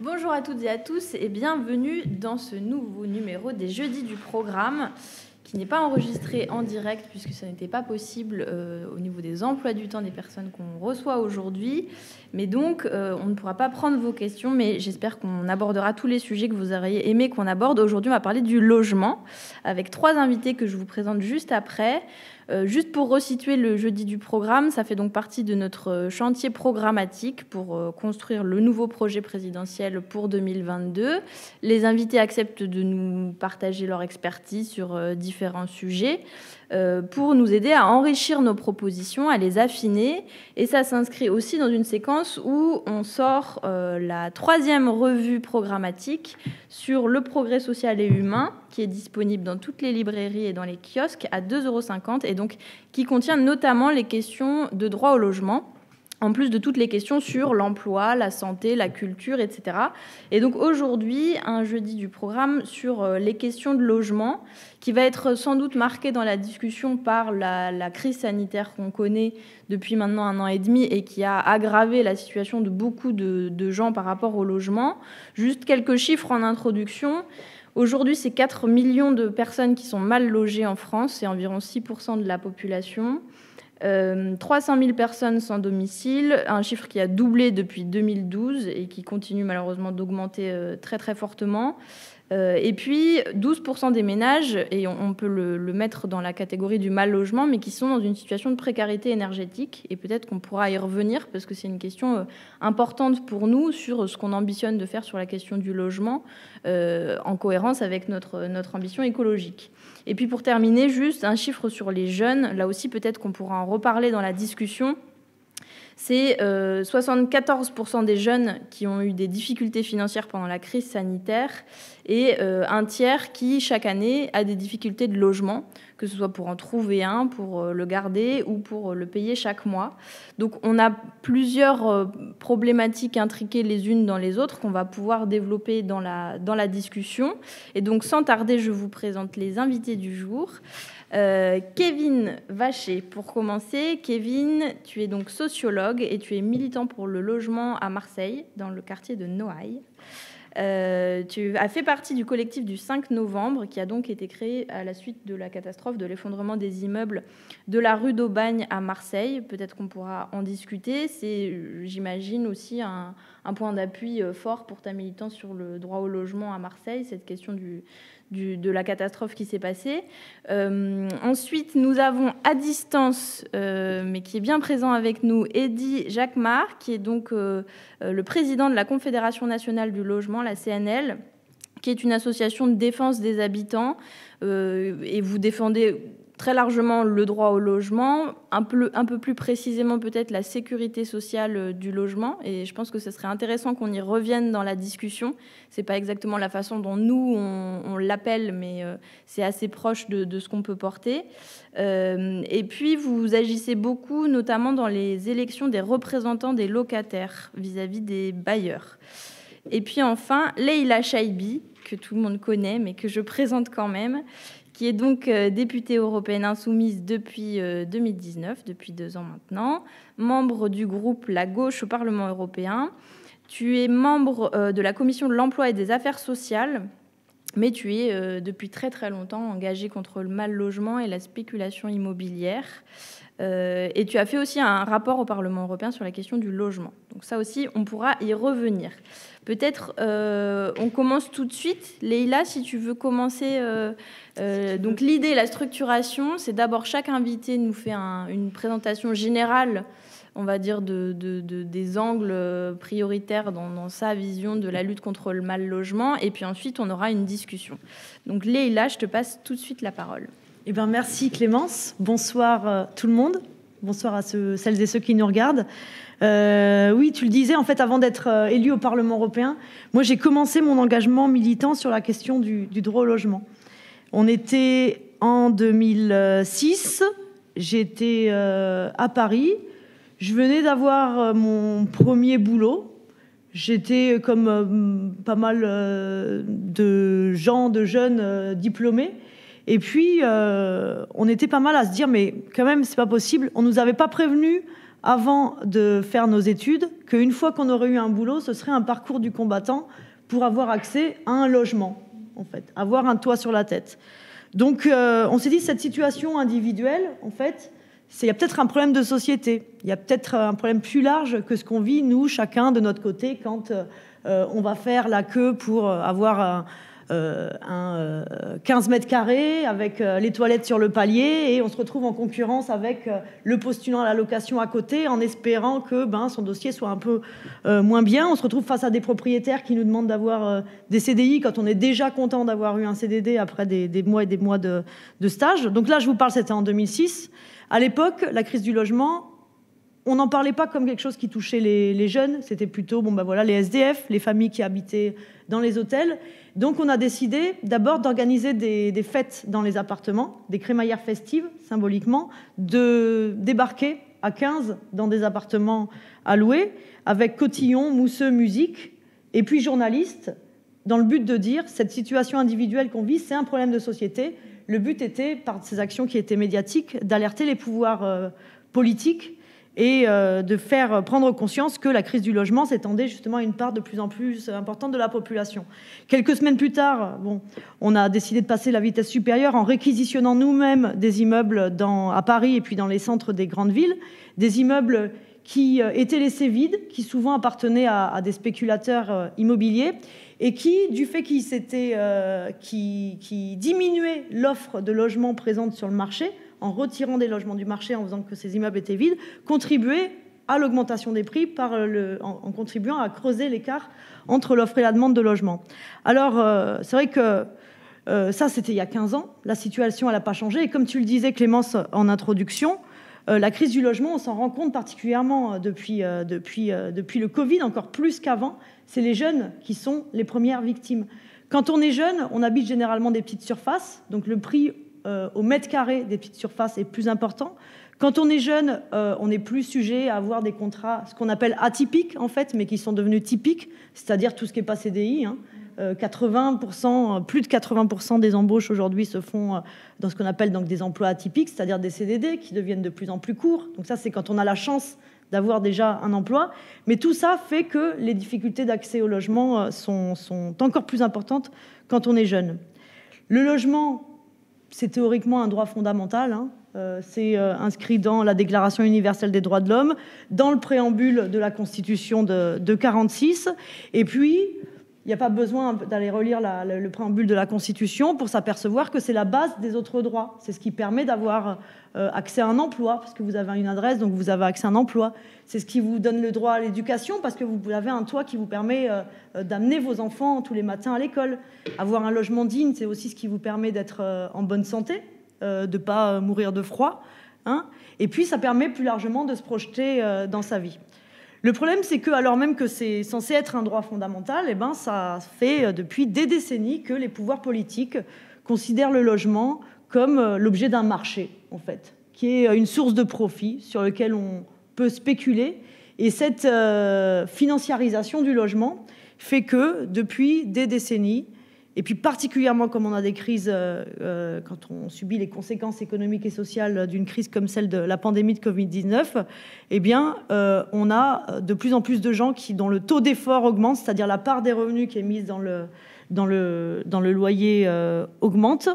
Bonjour à toutes et à tous et bienvenue dans ce nouveau numéro des Jeudis du programme qui n'est pas enregistré en direct puisque ça n'était pas possible au niveau des emplois du temps des personnes qu'on reçoit aujourd'hui. Mais donc, on ne pourra pas prendre vos questions, mais j'espère qu'on abordera tous les sujets que vous auriez aimé qu'on aborde. Aujourd'hui, on va parler du logement avec 3 invités que je vous présente juste après. Juste pour resituer le jeudi du programme, ça fait donc partie de notre chantier programmatique pour construire le nouveau projet présidentiel pour 2022. Les invités acceptent de nous partager leur expertise sur différents sujets pour nous aider à enrichir nos propositions, à les affiner. Et ça s'inscrit aussi dans une séquence où on sort la 3e revue programmatique sur le progrès social et humain, qui est disponible dans toutes les librairies et dans les kiosques à 2,50 € et donc qui contient notamment les questions de droit au logement, en plus de toutes les questions sur l'emploi, la santé, la culture, etc. Et donc aujourd'hui, un jeudi du programme sur les questions de logement, qui va être sans doute marqué dans la discussion par la crise sanitaire qu'on connaît depuis maintenant 1 an et demi et qui a aggravé la situation de beaucoup de gens par rapport au logement. Juste quelques chiffres en introduction. Aujourd'hui, c'est 4 millions de personnes qui sont mal logées en France, c'est environ 6% de la population. 300 000 personnes sans domicile, un chiffre qui a doublé depuis 2012 et qui continue malheureusement d'augmenter très très fortement. Et puis 12% des ménages, et on peut le mettre dans la catégorie du mal logement, mais qui sont dans une situation de précarité énergétique. Et peut-être qu'on pourra y revenir parce que c'est une question importante pour nous sur ce qu'on ambitionne de faire sur la question du logement en cohérence avec notre ambition écologique. Et puis pour terminer, juste un chiffre sur les jeunes. Là aussi, peut-être qu'on pourra en reparler dans la discussion. C'est 74% des jeunes qui ont eu des difficultés financières pendant la crise sanitaire et un tiers qui, chaque année, a des difficultés de logement, que ce soit pour en trouver un, pour le garder ou pour le payer chaque mois. Donc on a plusieurs problématiques intriquées les unes dans les autres qu'on va pouvoir développer dans la discussion. Et donc sans tarder, je vous présente les invités du jour. Kevin Vacher, pour commencer. Kevin, tu es donc sociologue et tu es militant pour le logement à Marseille, dans le quartier de Noailles. Tu as fait partie du collectif du 5 novembre, qui a donc été créé à la suite de la catastrophe de l'effondrement des immeubles de la rue d'Aubagne à Marseille. Peut-être qu'on pourra en discuter. C'est, j'imagine, aussi un point d'appui fort pour ta militance sur le droit au logement à Marseille, cette question de la catastrophe qui s'est passée. Ensuite, nous avons à distance, mais qui est bien présent avec nous, Eddy Jacquemart, qui est donc le président de la Confédération nationale du logement, la CNL, qui est une association de défense des habitants. Et vous défendez très largement le droit au logement, un peu plus précisément peut-être la sécurité sociale du logement. Et je pense que ce serait intéressant qu'on y revienne dans la discussion. Ce n'est pas exactement la façon dont nous, on l'appelle, mais c'est assez proche de ce qu'on peut porter. Et puis, vous agissez beaucoup, notamment dans les élections des représentants des locataires vis-à-vis des bailleurs. Et puis enfin, Leïla Chaibi, que tout le monde connaît, mais que je présente quand même, qui est donc députée européenne insoumise depuis 2019, depuis 2 ans maintenant, membre du groupe La Gauche au Parlement européen. Tu es membre de la Commission de l'Emploi et des Affaires sociales, mais tu es depuis très très longtemps engagée contre le mal logement et la spéculation immobilière. Et tu as fait aussi un rapport au Parlement européen sur la question du logement. Donc ça aussi, on pourra y revenir. Peut-être on commence tout de suite. Leïla, si tu veux commencer. Donc l'idée, la structuration, c'est d'abord chaque invité nous fait une présentation générale, on va dire, des angles prioritaires dans sa vision de la lutte contre le mal logement. Et puis ensuite, on aura une discussion. Donc Leïla, je te passe tout de suite la parole. Eh bien, merci Clémence. Bonsoir tout le monde. Bonsoir à celles et ceux qui nous regardent. Oui, tu le disais, en fait, avant d'être élue au Parlement européen, moi, j'ai commencé mon engagement militant sur la question du droit au logement. On était en 2006, j'étais à Paris, je venais d'avoir mon premier boulot. J'étais comme pas mal de gens, de jeunes diplômés. Et puis, on était pas mal à se dire, mais quand même, c'est pas possible. On nous avait pas prévenu avant de faire nos études, qu'une fois qu'on aurait eu un boulot, ce serait un parcours du combattant pour avoir accès à un logement, en fait, avoir un toit sur la tête. Donc, on s'est dit, cette situation individuelle, en fait, il y a peut-être un problème de société. Il y a peut-être un problème plus large que ce qu'on vit, nous, chacun de notre côté, quand on va faire la queue pour avoir un 15 mètres carrés avec les toilettes sur le palier, et on se retrouve en concurrence avec le postulant à la location à côté, en espérant que son dossier soit un peu moins bien. On se retrouve face à des propriétaires qui nous demandent d'avoir des CDI quand on est déjà content d'avoir eu un CDD après des mois et des mois de stage. Donc là, je vous parle, c'était en 2006. À l'époque, la crise du logement, on n'en parlait pas comme quelque chose qui touchait les jeunes. C'était plutôt les SDF, les familles qui habitaient dans les hôtels. Donc on a décidé d'abord d'organiser des fêtes dans les appartements, des crémaillères festives, symboliquement, de débarquer à 15 dans des appartements à louer, avec cotillons, mousseux, musique, et puis journalistes, dans le but de dire cette situation individuelle qu'on vit, c'est un problème de société. Le but était, par ces actions qui étaient médiatiques, d'alerter les pouvoirs politiques et de faire prendre conscience que la crise du logement s'étendait justement à une part de plus en plus importante de la population. Quelques semaines plus tard, on a décidé de passer la vitesse supérieure en réquisitionnant nous-mêmes des immeubles à Paris et puis dans les centres des grandes villes, des immeubles qui étaient laissés vides, qui souvent appartenaient à des spéculateurs immobiliers, et qui, du fait qui diminuait l'offre de logements présente sur le marché, en retirant des logements du marché, en faisant que ces immeubles étaient vides, contribuait à l'augmentation des prix en contribuant à creuser l'écart entre l'offre et la demande de logements. Alors, c'est vrai que ça, c'était il y a 15 ans. La situation, elle n'a pas changé. Et comme tu le disais, Clémence, en introduction, la crise du logement, on s'en rend compte particulièrement depuis le Covid, encore plus qu'avant. C'est les jeunes qui sont les premières victimes. Quand on est jeune, on habite généralement des petites surfaces, donc le prix au mètre carré des petites surfaces est plus important. Quand on est jeune, on est plus sujet à avoir des contrats, ce qu'on appelle atypiques en fait, mais qui sont devenus typiques, c'est-à-dire tout ce qui n'est pas CDI. 80%, plus de 80% des embauches aujourd'hui se font dans ce qu'on appelle donc des emplois atypiques, c'est-à-dire des CDD qui deviennent de plus en plus courts. Donc ça, c'est quand on a la chance d'avoir déjà un emploi. Mais tout ça fait que les difficultés d'accès au logement sont encore plus importantes quand on est jeune. Le logement, c'est théoriquement un droit fondamental. C'est inscrit dans la Déclaration universelle des droits de l'homme, dans le préambule de la Constitution de 1946. Et puis, il n'y a pas besoin d'aller relire le préambule de la Constitution pour s'apercevoir que c'est la base des autres droits. C'est ce qui permet d'avoir accès à un emploi, parce que vous avez une adresse, donc vous avez accès à un emploi. C'est ce qui vous donne le droit à l'éducation, parce que vous avez un toit qui vous permet d'amener vos enfants tous les matins à l'école. Avoir un logement digne, c'est aussi ce qui vous permet d'être en bonne santé, de ne pas mourir de froid. Et puis, ça permet plus largement de se projeter dans sa vie. Le problème, c'est que, alors même que c'est censé être un droit fondamental, ça fait depuis des décennies que les pouvoirs politiques considèrent le logement comme l'objet d'un marché, en fait, qui est une source de profit sur lequel on peut spéculer. Et cette financiarisation du logement fait que, depuis des décennies, et puis particulièrement comme on a des crises, quand on subit les conséquences économiques et sociales d'une crise comme celle de la pandémie de Covid-19, on a de plus en plus de gens dont le taux d'effort augmente, c'est-à-dire la part des revenus qui est mise dans le loyer augmente.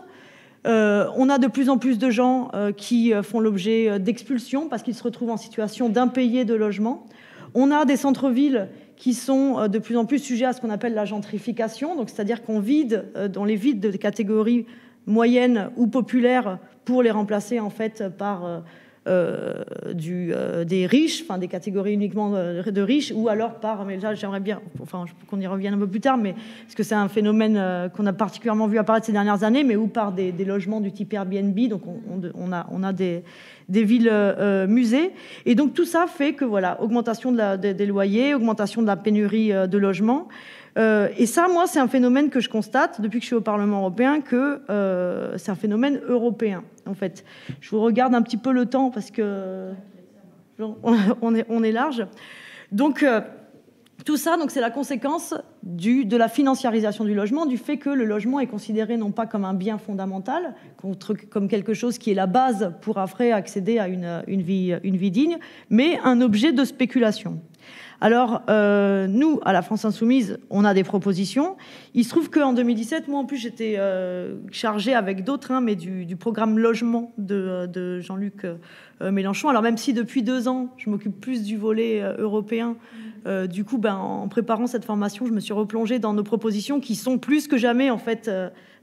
On a de plus en plus de gens qui font l'objet d'expulsions parce qu'ils se retrouvent en situation d'impayé de logement. On a des centres-villes qui sont de plus en plus sujets à ce qu'on appelle la gentrification, donc c'est-à-dire qu'on les vide de catégories moyennes ou populaires pour les remplacer en fait par des riches, enfin des catégories uniquement de riches, ou alors mais là j'aimerais bien, qu'on y revienne un peu plus tard, mais parce que c'est un phénomène qu'on a particulièrement vu apparaître ces dernières années, mais ou par des logements du type Airbnb, donc on a des villes musées, et donc tout ça fait que augmentation des loyers, augmentation de la pénurie de logements. Et ça, moi, c'est un phénomène que je constate depuis que je suis au Parlement européen, que c'est un phénomène européen, en fait. Je vous regarde un petit peu le temps parce que on est large. Donc, Tout ça, donc, c'est la conséquence de la financiarisation du logement, du fait que le logement est considéré non pas comme un bien fondamental, comme quelque chose qui est la base pour après accéder à une vie digne, mais un objet de spéculation. Alors, nous, à la France Insoumise, on a des propositions. Il se trouve qu'en 2017, moi, en plus, j'étais chargée avec d'autres, mais du programme logement de Jean-Luc Mélenchon. Alors, même si depuis 2 ans, je m'occupe plus du volet européen, du coup, en préparant cette formation, je me suis replongée dans nos propositions qui sont plus que jamais, en fait,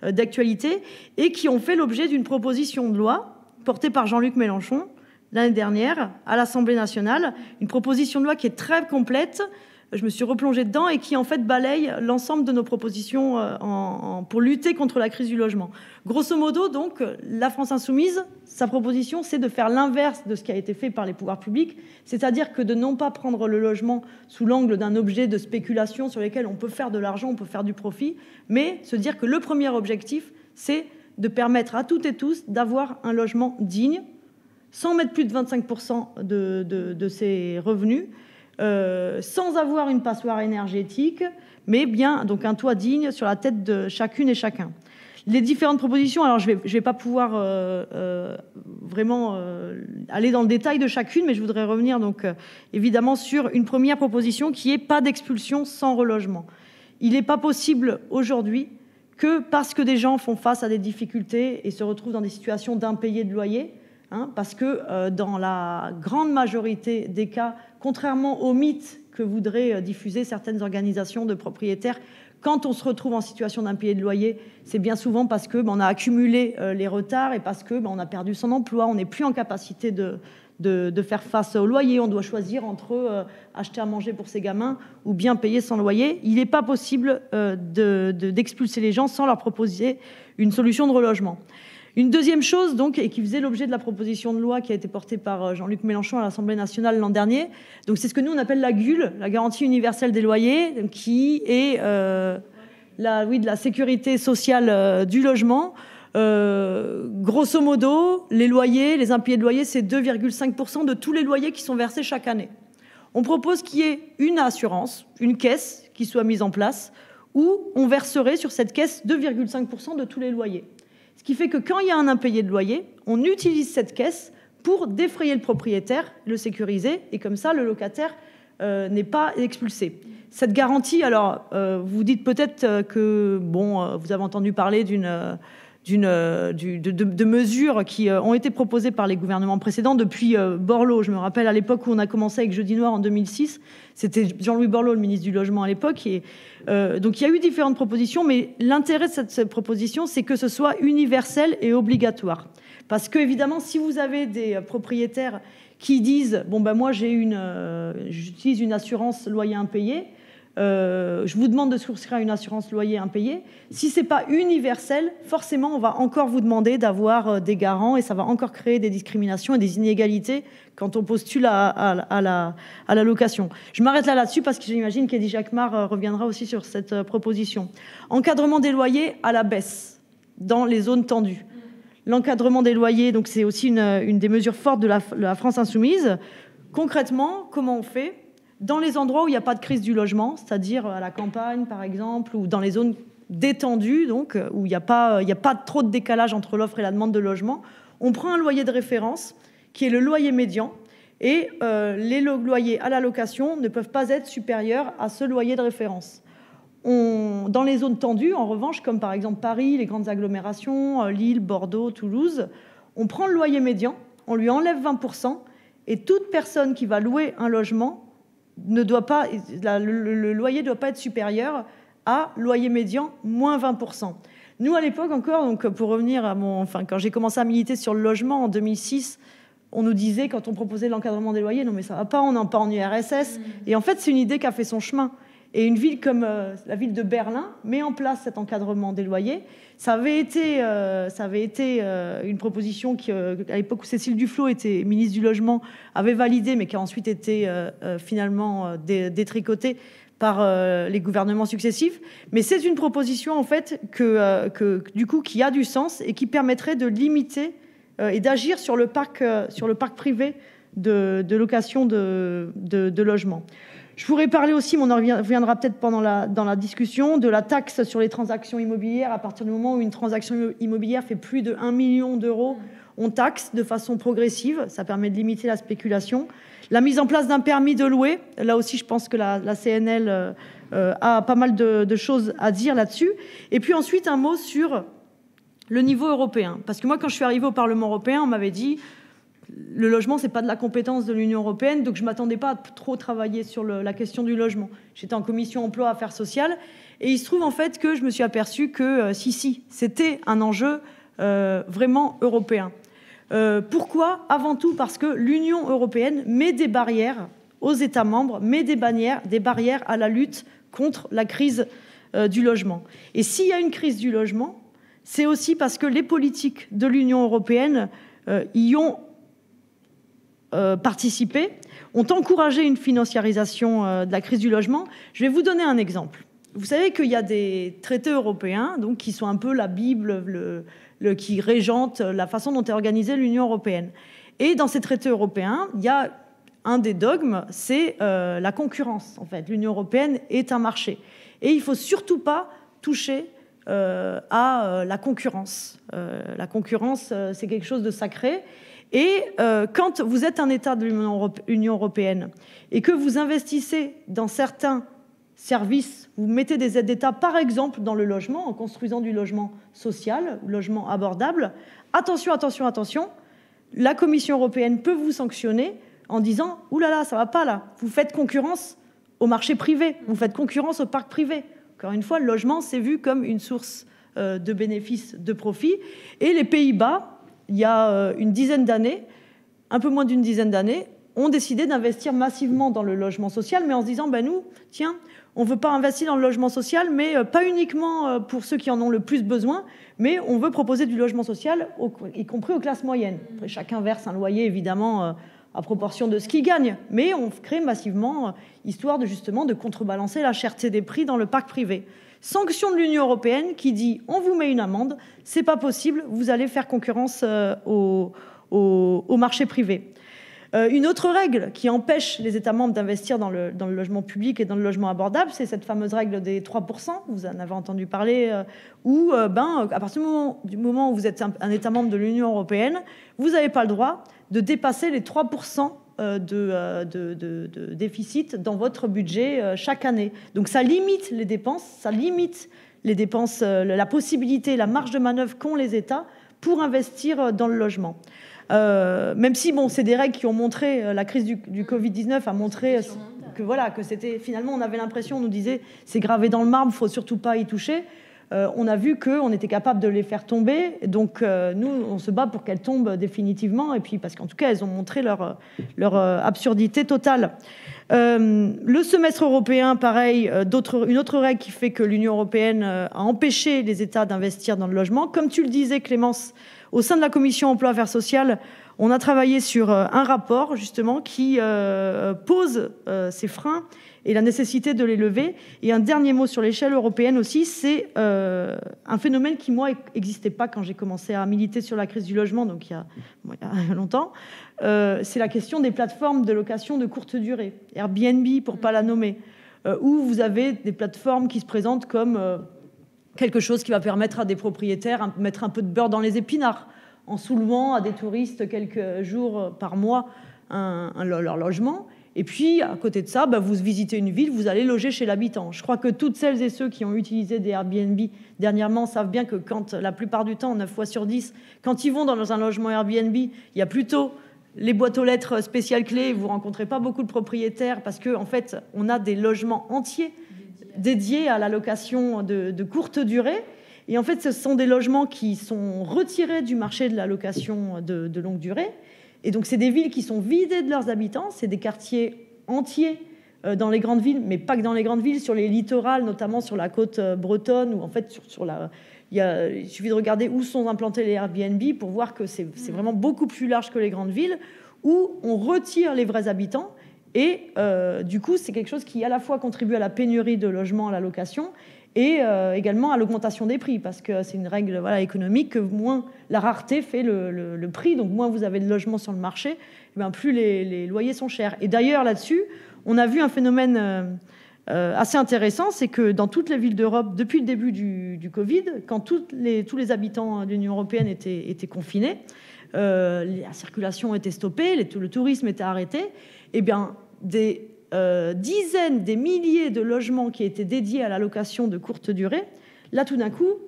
d'actualité et qui ont fait l'objet d'une proposition de loi portée par Jean-Luc Mélenchon l'année dernière à l'Assemblée nationale, une proposition de loi qui est très complète. Je me suis replongée dedans et qui en fait balaye l'ensemble de nos propositions pour lutter contre la crise du logement. Grosso modo, donc, la France Insoumise, sa proposition, c'est de faire l'inverse de ce qui a été fait par les pouvoirs publics, c'est-à-dire que de non pas prendre le logement sous l'angle d'un objet de spéculation sur lequel on peut faire de l'argent, on peut faire du profit, mais se dire que le premier objectif, c'est de permettre à toutes et tous d'avoir un logement digne, sans mettre plus de 25% de ses revenus, sans avoir une passoire énergétique, mais bien donc un toit digne sur la tête de chacune et chacun. Les différentes propositions, alors je vais pas pouvoir vraiment aller dans le détail de chacune, mais je voudrais revenir donc évidemment sur une première proposition qui est pas d'expulsion sans relogement. Il n'est pas possible aujourd'hui que parce que des gens font face à des difficultés et se retrouvent dans des situations d'impayés de loyer, parce que dans la grande majorité des cas, contrairement aux mythes que voudraient diffuser certaines organisations de propriétaires, quand on se retrouve en situation d'impayé de loyer, c'est bien souvent parce qu'on a accumulé les retards et parce qu'on a perdu son emploi, on n'est plus en capacité de faire face au loyer, on doit choisir entre acheter à manger pour ses gamins ou bien payer son loyer. Il n'est pas possible d'expulser les gens sans leur proposer une solution de relogement. Une deuxième chose, donc, et qui faisait l'objet de la proposition de loi qui a été portée par Jean-Luc Mélenchon à l'Assemblée nationale l'an dernier, donc c'est ce que nous on appelle la GUL, la garantie universelle des loyers, qui est de la sécurité sociale du logement. Grosso modo, les loyers, les impayés de loyer, c'est 2,5% de tous les loyers qui sont versés chaque année. On propose qu'il y ait une assurance, une caisse qui soit mise en place, où on verserait sur cette caisse 2,5% de tous les loyers. Ce qui fait que quand il y a un impayé de loyer, on utilise cette caisse pour défrayer le propriétaire, le sécuriser, et comme ça, le locataire n'est pas expulsé. Cette garantie, alors, vous dites peut-être que, vous avez entendu parler de mesures qui ont été proposées par les gouvernements précédents depuis Borloo. Je me rappelle à l'époque où on a commencé avec Jeudi Noir en 2006, c'était Jean-Louis Borloo, le ministre du Logement à l'époque. Et donc il y a eu différentes propositions, mais l'intérêt de cette proposition, c'est que ce soit universel et obligatoire. Parce que évidemment, si vous avez des propriétaires qui disent moi j'utilise une assurance loyer impayé, je vous demande de souscrire à une assurance loyer impayé. Si ce n'est pas universel, forcément, on va encore vous demander d'avoir des garants et ça va encore créer des discriminations et des inégalités quand on postule à la location. Je m'arrête là-dessus parce que j'imagine qu'Eddy Jacquemart reviendra aussi sur cette proposition. Encadrement des loyers à la baisse dans les zones tendues. L'encadrement des loyers, donc c'est aussi une des mesures fortes de la France Insoumise. Concrètement, comment on fait ? Dans les endroits où il n'y a pas de crise du logement, c'est-à-dire à la campagne par exemple, ou dans les zones détendues, donc où il n'y a pas trop de décalage entre l'offre et la demande de logement, on prend un loyer de référence qui est le loyer médian et les loyers à la location ne peuvent pas être supérieurs à ce loyer de référence. Dans les zones tendues, en revanche, comme par exemple Paris, les grandes agglomérations, Lille, Bordeaux, Toulouse, on prend le loyer médian, on lui enlève 20% et toute personne qui va louer un logement le loyer ne doit pas être supérieur à loyer médian moins 20%. Nous, à l'époque encore, donc pour revenir à quand j'ai commencé à militer sur le logement en 2006, on nous disait, quand on proposait l'encadrement des loyers, non mais ça va pas, on n'est pas en URSS. Et en fait, c'est une idée qui a fait son chemin. Et une ville comme la ville de Berlin met en place cet encadrement des loyers. Ça avait été une proposition qui, à l'époque où Cécile Duflot était ministre du Logement, avait validé, mais qui a ensuite été finalement détricotée par les gouvernements successifs. Mais c'est une proposition en fait du coup qui a du sens et qui permettrait de limiter et d'agir sur le parc privé de location de logement. Je pourrais parler aussi, mais on en reviendra peut-être dans la discussion, de la taxe sur les transactions immobilières. À partir du moment où une transaction immobilière fait plus de 1 million d'euros, on taxe de façon progressive. Ça permet de limiter la spéculation. La mise en place d'un permis de louer. Là aussi, je pense que la CNL a pas mal de choses à dire là-dessus. Et puis ensuite, un mot sur le niveau européen. Parce que moi, quand je suis arrivée au Parlement européen, on m'avait dit... Le logement, ce n'est pas de la compétence de l'Union européenne, donc je ne m'attendais pas à trop travailler sur la question du logement. J'étais en commission emploi affaires sociales, et il se trouve en fait que je me suis aperçue que si, c'était un enjeu vraiment européen. Pourquoi ? Avant tout parce que l'Union européenne met des barrières aux États membres, met des barrières à la lutte contre la crise du logement. Et s'il y a une crise du logement, c'est aussi parce que les politiques de l'Union européenne y ont participé, ont encouragé une financiarisation de la crise du logement. Je vais vous donner un exemple. Vous savez qu'il y a des traités européens donc, qui sont un peu la Bible qui régente la façon dont est organisée l'Union européenne. Et dans ces traités européens, il y a un des dogmes, c'est la concurrence. En fait, l'Union européenne est un marché. Et il ne faut surtout pas toucher à la concurrence. La concurrence, c'est quelque chose de sacré. Et quand vous êtes un État de l'Union européenne et que vous investissez dans certains services, vous mettez des aides d'État, par exemple dans le logement, en construisant du logement social, logement abordable, attention, attention, attention, la Commission européenne peut vous sanctionner en disant « Ouh là là, ça va pas là, vous faites concurrence au marché privé, vous faites concurrence au parc privé ». Encore une fois, le logement, c'est vu comme une source de bénéfices, de profit. Et les Pays-Bas, il y a une dizaine d'années, un peu moins d'une dizaine d'années, ont décidé d'investir massivement dans le logement social, mais en se disant, ben nous, tiens, on ne veut pas investir dans le logement social, mais pas uniquement pour ceux qui en ont le plus besoin, mais on veut proposer du logement social, y compris aux classes moyennes. Après, chacun verse un loyer, évidemment, à proportion de ce qu'il gagne, mais on crée massivement, histoire de justement de contrebalancer la cherté des prix dans le parc privé. Sanction de l'Union européenne qui dit on vous met une amende, c'est pas possible, vous allez faire concurrence au marché privé. Une autre règle qui empêche les États membres d'investir dans le logement public et dans le logement abordable, c'est cette fameuse règle des 3%, vous en avez entendu parler, où à partir du moment où vous êtes un État membre de l'Union européenne, vous n'avez pas le droit de dépasser les 3% de déficit dans votre budget chaque année. Donc ça limite les dépenses, la possibilité, la marge de manœuvre qu'ont les États pour investir dans le logement. Même si c'est des règles qui ont montré, la crise du Covid-19 a montré que c'était finalement, on avait l'impression, on nous disait c'est gravé dans le marbre, il ne faut surtout pas y toucher. On a vu qu'on était capable de les faire tomber. Donc, nous, on se bat pour qu'elles tombent définitivement. Et puis, parce qu'en tout cas, elles ont montré leur absurdité totale. Le semestre européen, pareil, une autre règle qui fait que l'Union européenne a empêché les États d'investir dans le logement. Comme tu le disais, Clémence, au sein de la Commission emploi affaires sociales, on a travaillé sur un rapport, justement, qui pose ces freins et la nécessité de les lever. Et un dernier mot sur l'échelle européenne aussi, c'est un phénomène qui, moi, n'existait pas quand j'ai commencé à militer sur la crise du logement, donc il y a longtemps. C'est la question des plateformes de location de courte durée, Airbnb pour ne pas la nommer, où vous avez des plateformes qui se présentent comme quelque chose qui va permettre à des propriétaires de mettre un peu de beurre dans les épinards, en sous-louant à des touristes quelques jours par mois leur logement. Et puis, à côté de ça, vous visitez une ville, vous allez loger chez l'habitant. Je crois que toutes celles et ceux qui ont utilisé des Airbnb dernièrement savent bien que quand, la plupart du temps, 9 fois sur 10, quand ils vont dans un logement Airbnb, il y a plutôt les boîtes aux lettres spéciales clés, vous ne rencontrez pas beaucoup de propriétaires parce qu'en fait, on a des logements entiers dédiés à la location de courte durée. Et en fait, ce sont des logements qui sont retirés du marché de la location de longue durée. Et donc, c'est des villes qui sont vidées de leurs habitants. C'est des quartiers entiers dans les grandes villes, mais pas que dans les grandes villes, sur les littorales, notamment sur la côte bretonne, où en fait, il suffit de regarder où sont implantés les Airbnb pour voir que c'est vraiment beaucoup plus large que les grandes villes, où on retire les vrais habitants. Et du coup, c'est quelque chose qui à la fois contribue à la pénurie de logements à la location et également à l'augmentation des prix, parce que c'est une règle économique que moins la rareté fait le prix, donc moins vous avez de logements sur le marché, plus les loyers sont chers. Et d'ailleurs, là-dessus, on a vu un phénomène assez intéressant, c'est que dans toutes les villes d'Europe, depuis le début du Covid, quand tous les habitants de l'Union européenne étaient confinés, la circulation était stoppée, le tourisme était arrêté, et bien des dizaines, des milliers de logements qui étaient dédiés à la location de courte durée, là tout d'un coup,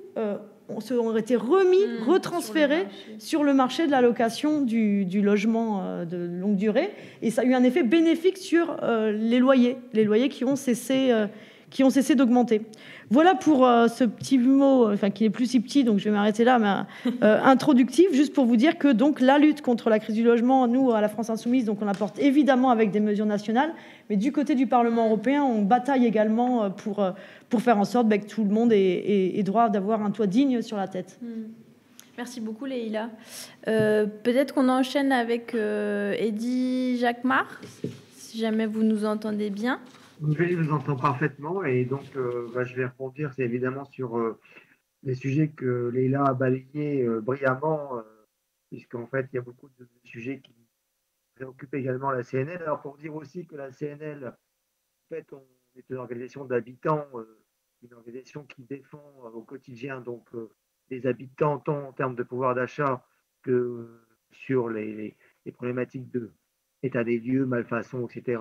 ont été retransférés sur le marché de la location du logement de longue durée. Et ça a eu un effet bénéfique sur les loyers qui ont cessé d'augmenter. Voilà pour ce petit mot, enfin qui n'est plus si petit, donc je vais m'arrêter là, mais introductif, juste pour vous dire que donc la lutte contre la crise du logement, nous à la France Insoumise, donc on apporte évidemment avec des mesures nationales, mais du côté du Parlement européen, on bataille également pour faire en sorte que tout le monde ait droit d'avoir un toit digne sur la tête. Merci beaucoup, Leïla. Peut-être qu'on enchaîne avec Eddy Jacquemart, si jamais vous nous entendez bien. Je vous entends parfaitement et donc je vais rebondir évidemment sur les sujets que Leïla a balayés brillamment, puisqu'en fait il y a beaucoup de sujets qui préoccupent également la CNL. Alors pour dire aussi que la CNL, en fait, on est une organisation d'habitants, une organisation qui défend au quotidien donc les habitants tant en termes de pouvoir d'achat que sur les problématiques de état des lieux, malfaçon, etc.,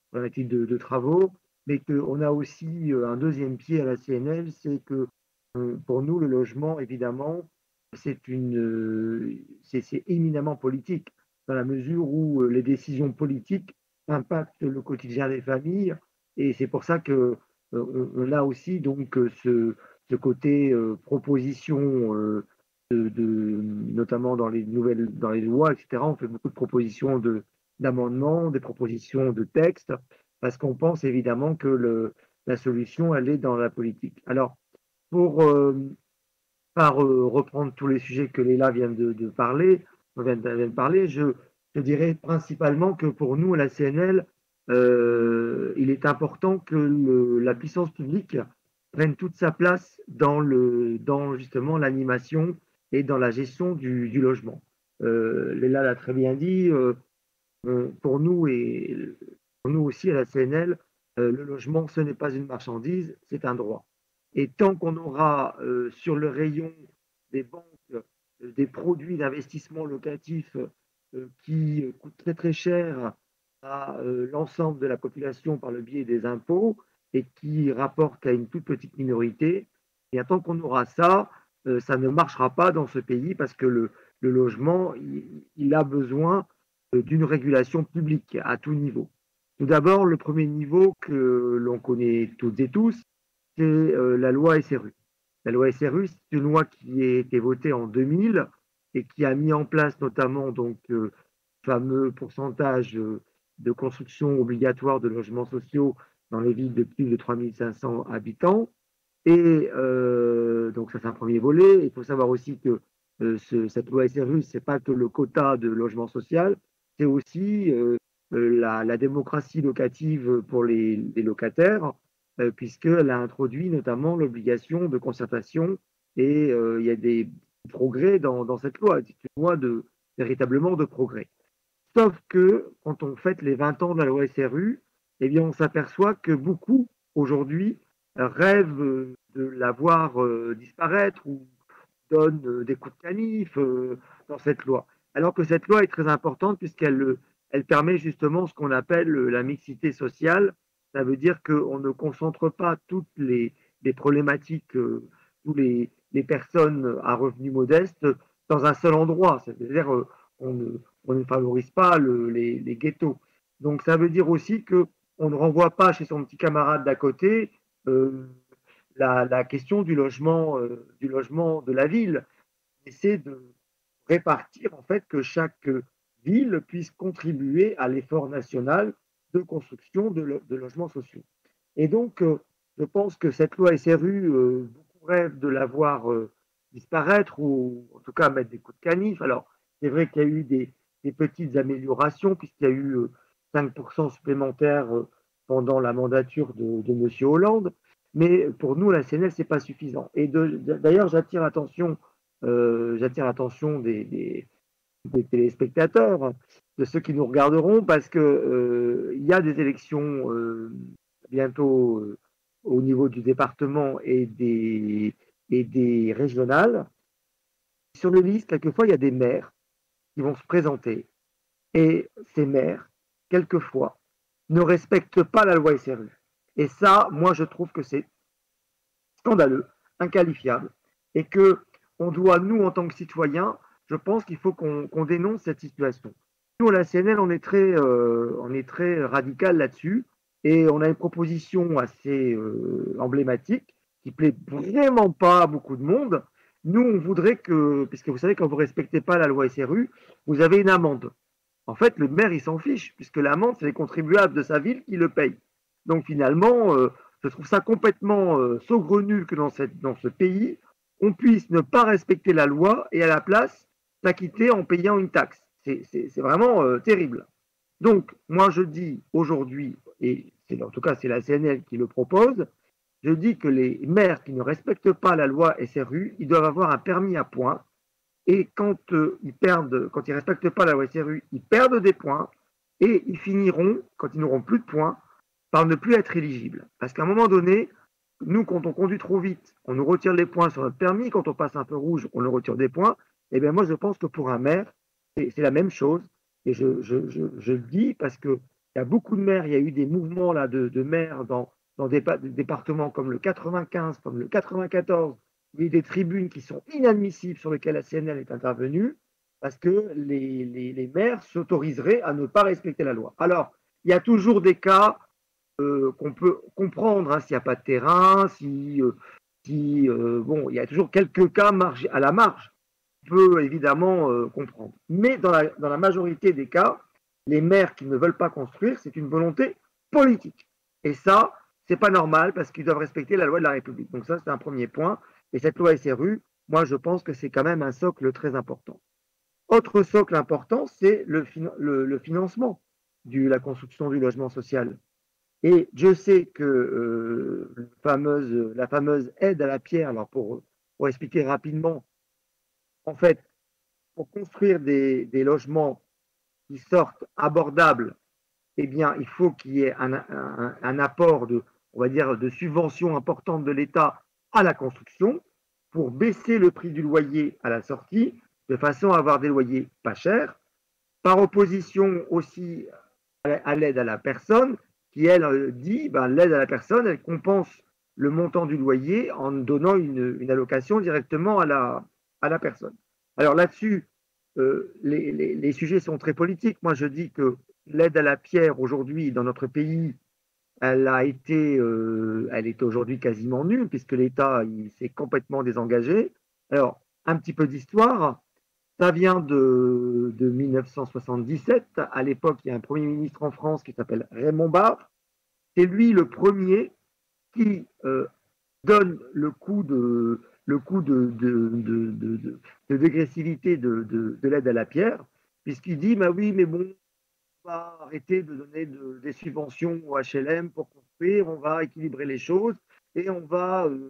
problématiques de travaux, mais qu'on a aussi un deuxième pied à la CNL, c'est que pour nous, le logement, évidemment, c'est éminemment politique, dans la mesure où les décisions politiques impactent le quotidien des familles, et c'est pour ça que on a aussi donc ce côté proposition, notamment dans les lois, etc. On fait beaucoup de propositions d'amendements, des propositions de textes, parce qu'on pense évidemment que la solution, elle est dans la politique. Alors, pour pas reprendre tous les sujets que Léla vient de parler, je dirais principalement que pour nous, à la CNL, il est important que la puissance publique prenne toute sa place dans justement l'animation et dans la gestion du logement. Léla l'a très bien dit, pour nous aussi à la CNL, le logement, ce n'est pas une marchandise, c'est un droit. Et tant qu'on aura sur le rayon des banques des produits d'investissement locatif qui coûtent très très cher à l'ensemble de la population par le biais des impôts et qui rapportent à une toute petite minorité, et tant qu'on aura ça, ça ne marchera pas dans ce pays parce que le logement, il a besoin d'une régulation publique à tout niveau. Tout d'abord, le premier niveau que l'on connaît toutes et tous, c'est la loi SRU. La loi SRU, c'est une loi qui a été votée en 2000 et qui a mis en place notamment donc fameux pourcentage de construction obligatoire de logements sociaux dans les villes de plus de 3500 habitants. Et donc ça, c'est un premier volet. Il faut savoir aussi que cette loi SRU, c'est pas que le quota de logement social, c'est aussi la démocratie locative pour les locataires, puisqu'elle a introduit notamment l'obligation de concertation et il y a des progrès dans cette loi. C'est une loi véritablement de progrès. Sauf que quand on fête les 20 ans de la loi SRU, eh bien, on s'aperçoit que beaucoup aujourd'hui rêvent de la voir disparaître ou donnent des coups de canif dans cette loi. Alors que cette loi est très importante puisqu'elle permet justement ce qu'on appelle la mixité sociale. Ça veut dire qu'on ne concentre pas toutes les problématiques, toutes les personnes à revenus modestes dans un seul endroit. C'est-à-dire on ne favorise pas les ghettos. Donc ça veut dire aussi qu'on ne renvoie pas chez son petit camarade d'à côté la question du logement de la ville. C'est de répartir en fait que chaque ville puisse contribuer à l'effort national de construction de logements sociaux. Et donc, je pense que cette loi SRU, beaucoup rêvent de la voir disparaître ou en tout cas mettre des coups de canif. Alors, c'est vrai qu'il y a eu des petites améliorations puisqu'il y a eu 5% supplémentaires pendant la mandature de M. Hollande. Mais pour nous, la CNL, ce n'est pas suffisant. Et d'ailleurs, j'attire l'attention des téléspectateurs de ceux qui nous regarderont, parce que il y a des élections bientôt au niveau du département et des régionales. Sur les listes, quelquefois, il y a des maires qui vont se présenter. Et ces maires, quelquefois, ne respectent pas la loi SRU. Et ça, moi, je trouve que c'est scandaleux, inqualifiable, et que on doit, nous, en tant que citoyens, je pense qu'il faut qu'on dénonce cette situation. Nous, à la CNL, on est très radical là-dessus, et on a une proposition assez emblématique qui plaît vraiment pas à beaucoup de monde. Nous, on voudrait que, puisque vous savez, quand vous ne respectez pas la loi SRU, vous avez une amende. En fait, le maire, il s'en fiche, puisque l'amende, c'est les contribuables de sa ville qui le payent. Donc finalement, je trouve ça complètement saugrenu que dans ce pays, on puisse ne pas respecter la loi et à la place s'acquitter en payant une taxe. C'est vraiment terrible. Donc, moi, je dis aujourd'hui, et en tout cas, c'est la CNL qui le propose, je dis que les maires qui ne respectent pas la loi SRU, ils doivent avoir un permis à points. Et quand ils ne respectent pas la loi SRU, ils perdent des points et ils finiront, quand ils n'auront plus de points, par ne plus être éligibles. Parce qu'à un moment donné, nous, quand on conduit trop vite, on nous retire les points sur notre permis. Quand on passe un peu rouge, on nous retire des points. Et bien moi, je pense que pour un maire, c'est la même chose. Et je le dis parce qu'il y a beaucoup de maires, il y a eu des mouvements là, de maires dans des départements comme le 95, comme le 94, il y a des tribunes qui sont inadmissibles sur lesquelles la CNL est intervenue parce que les maires s'autoriseraient à ne pas respecter la loi. Alors, il y a toujours des cas qu'on peut comprendre, hein, s'il n'y a pas de terrain, bon, il y a toujours quelques cas à la marge, on peut évidemment comprendre. Mais dans la majorité des cas, les maires qui ne veulent pas construire, c'est une volonté politique. Et ça, c'est pas normal parce qu'ils doivent respecter la loi de la République. Donc ça, c'est un premier point. Et cette loi SRU, moi, je pense que c'est quand même un socle très important. Autre socle important, c'est le financement de la construction du logement social. Et je sais que la fameuse aide à la pierre, alors pour expliquer rapidement, en fait, pour construire des logements qui sortent abordables, eh bien, il faut qu'il y ait un apport on va dire, de subventions importantes de l'État à la construction pour baisser le prix du loyer à la sortie, de façon à avoir des loyers pas chers, par opposition aussi à l'aide à la personne, qui, elle, dit, l'aide à la personne, elle compense le montant du loyer en donnant une allocation directement à la personne. Alors là-dessus, les sujets sont très politiques. Moi, je dis que l'aide à la pierre aujourd'hui dans notre pays, elle est aujourd'hui quasiment nulle puisque l'État s'est complètement désengagé. Alors, un petit peu d'histoire. Ça vient de 1977. À l'époque, il y a un Premier ministre en France qui s'appelle Raymond Barre. C'est lui le premier qui donne le coût de dégressivité de l'aide à la pierre, puisqu'il dit, oui, mais bon, on va arrêter de donner des subventions au HLM pour construire, on va équilibrer les choses et on va, ne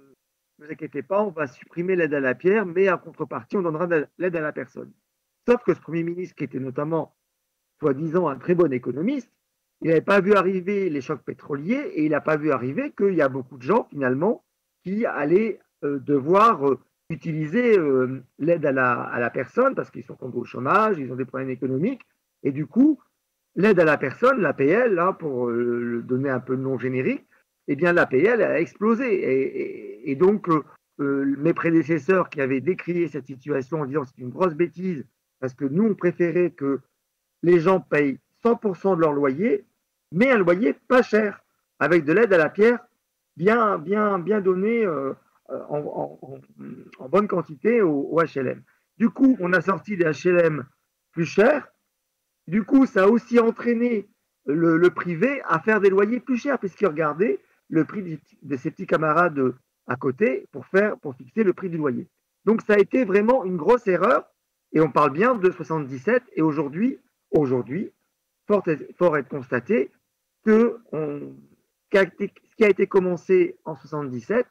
vous inquiétez pas, on va supprimer l'aide à la pierre, mais en contrepartie, on donnera de l'aide à la personne. Sauf que ce Premier ministre, qui était notamment, soi-disant, un très bon économiste, il n'avait pas vu arriver les chocs pétroliers et il n'a pas vu arriver qu'il y a beaucoup de gens, finalement, qui allaient devoir utiliser l'aide à la personne parce qu'ils sont tombés au chômage, ils ont des problèmes économiques. Et du coup, l'aide à la personne, l'APL, là, pour donner un peu le nom générique, eh bien, l'APL a explosé. Et donc, mes prédécesseurs qui avaient décrié cette situation en disant que c'est une grosse bêtise parce que nous, on préférait que les gens payent 100% de leur loyer, mais un loyer pas cher, avec de l'aide à la pierre bien donnée en bonne quantité au HLM. Du coup, on a sorti des HLM plus chers. Du coup, ça a aussi entraîné le privé à faire des loyers plus chers, puisqu'il regardait le prix de ses petits camarades à côté pour fixer le prix du loyer. Donc, ça a été vraiment une grosse erreur. Et on parle bien de 77. Et aujourd'hui, fort est de constater que ce qui a été commencé en 77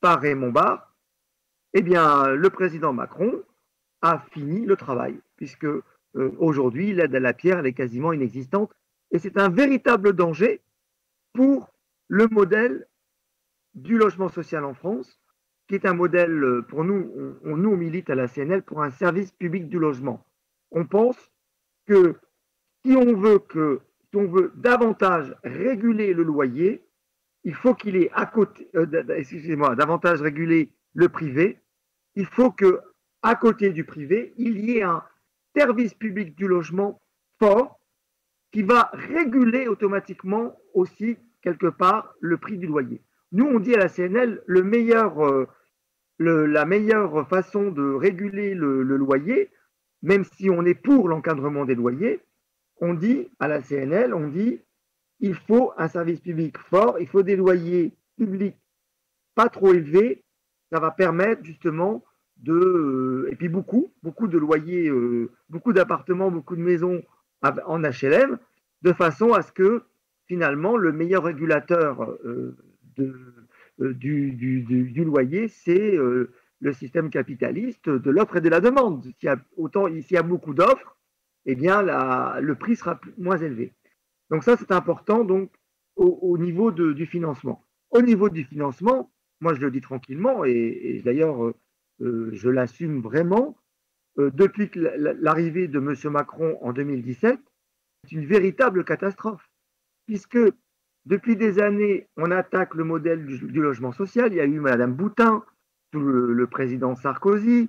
par Raymond Barre, eh bien, le président Macron a fini le travail, puisque aujourd'hui, l'aide à la pierre, elle est quasiment inexistante. Et c'est un véritable danger pour le modèle du logement social en France, qui est un modèle, pour nous, on milite à la CNL pour un service public du logement. On pense que si on veut davantage réguler le loyer, il faut qu'il ait à côté, davantage réguler le privé, il faut que à côté du privé, il y ait un service public du logement fort qui va réguler automatiquement aussi quelque part le prix du loyer. Nous, on dit à la CNL, la meilleure façon de réguler le loyer, même si on est pour l'encadrement des loyers, on dit à la CNL, il faut un service public fort, il faut des loyers publics pas trop élevés, ça va permettre justement et puis beaucoup de loyers, beaucoup d'appartements, beaucoup de maisons en HLM, de façon à ce que finalement le meilleur régulateur du loyer, c'est le système capitaliste de l'offre et de la demande. S'il y a beaucoup d'offres, eh bien le prix sera moins élevé. Donc ça, c'est important donc, au niveau du financement. Au niveau du financement, moi je le dis tranquillement, et d'ailleurs je l'assume vraiment, depuis l'arrivée de M. Macron en 2017, c'est une véritable catastrophe, puisque depuis des années, on attaque le modèle du logement social. Il y a eu Mme Boutin, sous le président Sarkozy,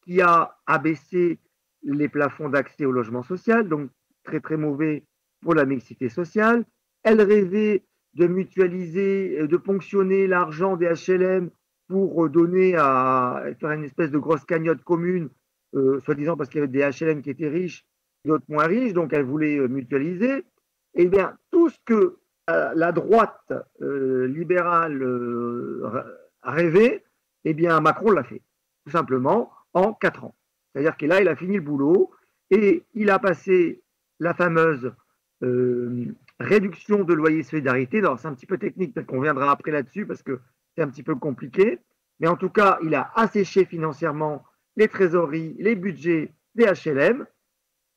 qui a abaissé les plafonds d'accès au logement social, donc très très mauvais pour la mixité sociale. Elle rêvait de mutualiser, de ponctionner l'argent des HLM pour faire une espèce de grosse cagnotte commune, soi-disant parce qu'il y avait des HLM qui étaient riches, d'autres moins riches, donc elle voulait mutualiser. Eh bien, tout ce que la droite libérale a rêvé, eh bien Macron l'a fait, tout simplement, en 4 ans. C'est-à-dire que là, il a fini le boulot et il a passé la fameuse réduction de loyer solidarité. Alors, c'est un petit peu technique, peut-être qu'on viendra après là-dessus parce que c'est un petit peu compliqué. Mais en tout cas, il a asséché financièrement les trésoreries, les budgets des HLM.